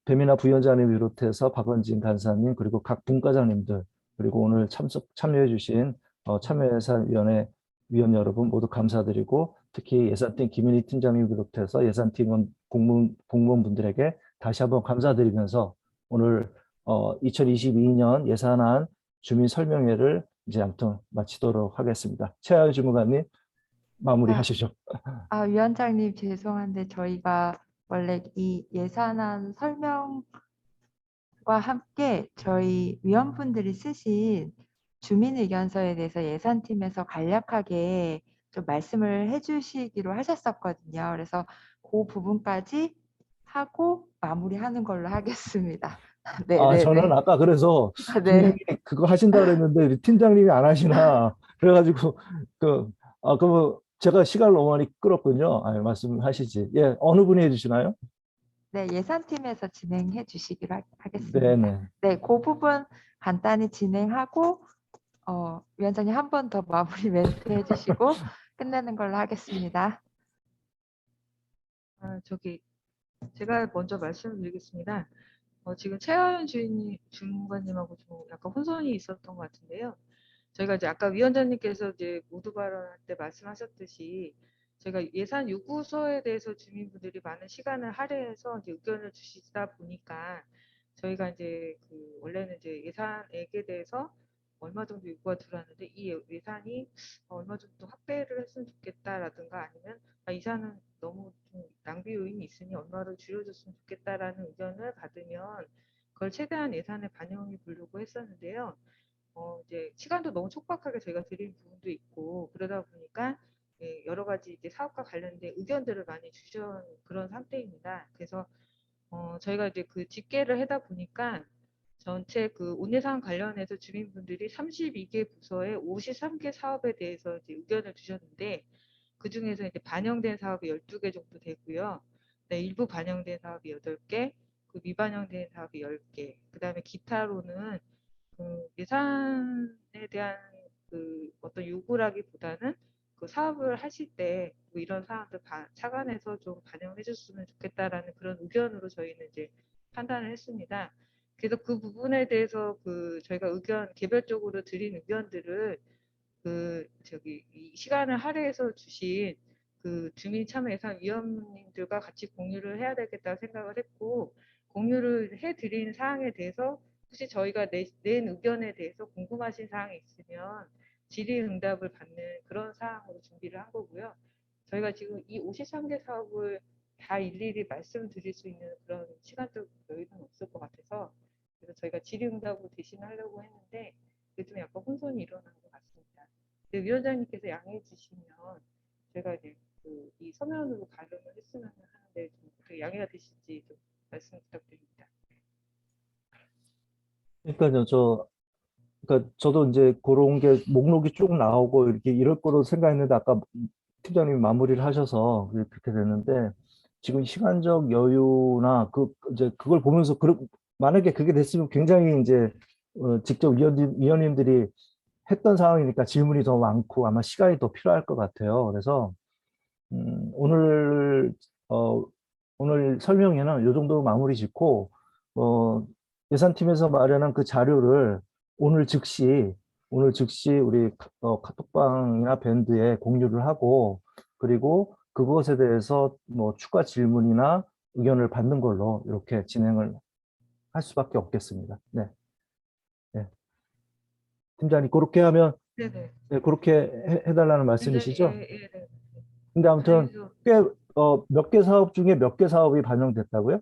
배민아 부위원장님 비롯해서 박원진 간사님, 그리고 각 분과장님들, 그리고 오늘 참여해 주신 참여예산위원회 위원 여러분 모두 감사드리고, 특히 예산팀 김윤희 팀장님 비롯해서 예산팀원 공무원분들에게 다시 한번 감사드리면서 오늘 2022년 예산안 주민 설명회를 이제 아무튼 마치도록 하겠습니다. 최하연 주무관님 마무리하시죠. 위원장님 죄송한데 저희가 원래 이 예산안 설명과 함께 저희 위원분들이 쓰신 주민의견서에 대해서 예산팀에서 간략하게 좀 말씀을 해주시기로 하셨었거든요. 그래서 그 부분까지 하고 마무리하는 걸로 하겠습니다. 네, 저는 아까 그래서 네. 분명히 그거 하신다 그랬는데 우리 팀장님이 안 하시나 그래가지고 그럼 제가 시간을 너무 많이 끌었군요. 말씀하시지. 예, 어느 분이 해주시나요? 네, 예산팀에서 진행해 주시기로 하겠습니다. 네네. 네, 그 부분 간단히 진행하고 위원장님 한 번 더 마무리 멘트 해주시고 끝내는 걸로 하겠습니다. 제가 먼저 말씀드리겠습니다. 지금 최하연 주무관님하고 좀 약간 혼선이 있었던 것 같은데요. 저희가 이제 아까 위원장님께서 이제 모두 발언할 때 말씀하셨듯이 저희가 예산 요구서에 대해서 주민분들이 많은 시간을 할애해서 이제 의견을 주시다 보니까 저희가 이제 원래는 이제 예산액에 대해서 얼마 정도 요구가 들어왔는데 이 예산이 얼마 정도 확대를 했으면 좋겠다라든가 아니면 예산은 너무 좀 낭비 요인이 있으니 얼마를 줄여줬으면 좋겠다라는 의견을 받으면 그걸 최대한 예산에 반영해 보려고 했었는데요. 이제 시간도 너무 촉박하게 저희가 드린 부분도 있고 그러다 보니까 예, 여러 가지 이제 사업과 관련된 의견들을 많이 주신 그런 상태입니다. 그래서 저희가 이제 그 집계를 하다 보니까 전체 그 온예산 관련해서 주민분들이 32개 부서에 53개 사업에 대해서 이제 의견을 주셨는데 그 중에서 이제 반영된 사업이 12개 정도 되고요. 네, 일부 반영된 사업이 8개, 그 미반영된 사업이 10개. 그다음에 기타로는 그 예산에 대한 그 어떤 요구라기보다는 그 사업을 하실 때 뭐 이런 사항들 차관해서 좀 반영해 줬으면 좋겠다라는 그런 의견으로 저희는 이제 판단을 했습니다. 그래서 그 부분에 대해서 그 저희가 의견 개별적으로 드린 의견들을 그 저기 이 시간을 할애해서 주신 그 주민참여예산위원님들과 같이 공유를 해야 되겠다 생각을 했고 공유를 해드린 사항에 대해서 혹시 저희가 낸 의견에 대해서 궁금하신 사항이 있으면 질의응답을 받는 그런 사항으로 준비를 한 거고요. 저희가 지금 이 53개 사업을 다 일일이 말씀드릴 수 있는 그런 시간적 여유는 없을 것 같아서 그래서 저희가 질의응답을 대신 하려고 했는데 그게 좀 약간 혼선이 일어난 것 같습니다. 위원장님께서 양해해 주시면 제가 이제 이 서면으로 발언을 했으면 하는데 좀 어떻게 양해가 되실지 좀 말씀 부탁드립니다. 그러니까 저도 이제 그런 게 목록이 쭉 나오고 이렇게 이럴 거로 생각했는데 아까 팀장님이 마무리를 하셔서 그렇게 됐는데 지금 시간적 여유나 이제 그걸 보면서 만약에 그게 됐으면 굉장히 이제 직접 위원님들이 했던 상황이니까 질문이 더 많고 아마 시간이 더 필요할 것 같아요. 그래서 오늘 설명회는 이 정도로 마무리 짓고 예산팀에서 마련한 그 자료를 오늘 즉시 우리 카톡방이나 밴드에 공유를 하고 그리고 그것에 대해서 뭐 추가 질문이나 의견을 받는 걸로 이렇게 진행을 할 수밖에 없겠습니다. 네. 네. 팀장님 그렇게 하면 네네. 네, 그렇게 해달라는 말씀이시죠? 예. 근데 아무튼 그래서 꽤 몇 개 사업 중에 몇 개 사업이 반영됐다고요?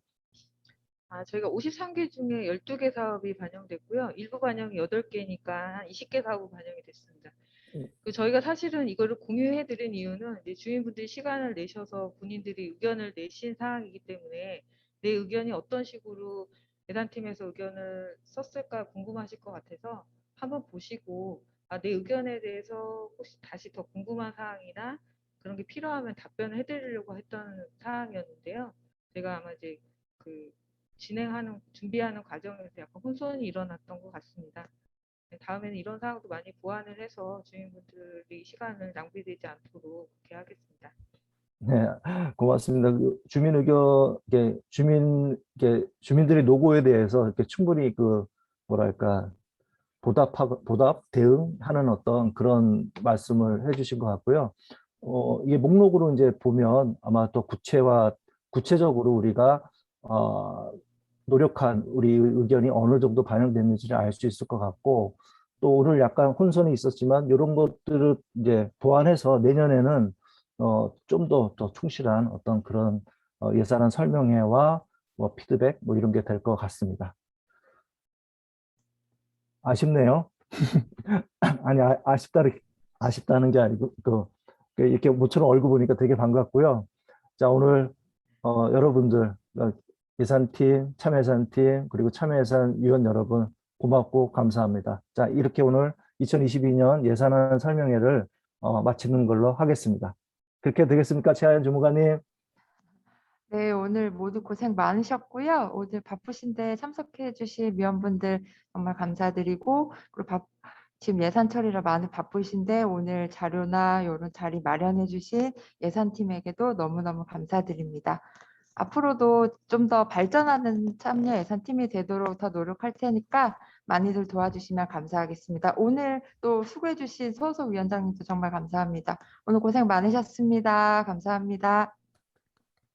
저희가 53개 중에 12개 사업이 반영됐고요. 일부 반영이 8개니까 한 20개 사업이 반영이 됐습니다. 그 저희가 사실은 이거를 공유해 드린 이유는 이제 주민분들이 시간을 내셔서 본인들이 의견을 내신 사항이기 때문에 내 의견이 어떤 식으로 예산팀에서 의견을 썼을까 궁금하실 것 같아서 한번 보시고 내 의견에 대해서 혹시 다시 더 궁금한 사항이나 그런 게 필요하면 답변을 해드리려고 했던 사항이었는데요. 제가 아마 이제 그 준비하는 과정에서 약간 혼선이 일어났던 것 같습니다. 다음에는 이런 사항도 많이 보완을 해서 주민분들이 시간을 낭비되지 않도록 그렇게 하겠습니다. 네, 고맙습니다. 주민 의견, 주민들의 노고에 대해서 이렇게 충분히 뭐랄까, 대응하는 어떤 그런 말씀을 해주신 것 같고요. 이게 목록으로 이제 보면 아마 또 구체적으로 우리가, 노력한 우리 의견이 어느 정도 반영됐는지를 알 수 있을 것 같고, 또 오늘 약간 혼선이 있었지만 이런 것들을 이제 보완해서 내년에는 좀 더 충실한 어떤 그런 예산안 설명회와 뭐 피드백 뭐 이런 게 될 것 같습니다. 아쉽네요. 아니 아쉽다는 게 아니고 이렇게 모처럼 얼굴 보니까 되게 반갑고요. 자 오늘 여러분들 예산팀, 참여예산팀 그리고 참여예산위원 여러분 고맙고 감사합니다. 자 이렇게 오늘 2022년 예산안 설명회를 마치는 걸로 하겠습니다. 그렇게 되겠습니까, 최하연 주무관님? 네, 오늘 모두 고생 많으셨고요. 오늘 바쁘신데 참석해 주신 위원분들 정말 감사드리고 그리고 지금 예산 처리라 많이 바쁘신데 오늘 자료나 이런 자리 마련해 주신 예산팀에게도 너무너무 감사드립니다. 앞으로도 좀 더 발전하는 참여 예산팀이 되도록 더 노력할 테니까 많이들 도와주시면 감사하겠습니다. 오늘 또 수고해 주신 서소 위원장님도 정말 감사합니다. 오늘 고생 많으셨습니다. 감사합니다.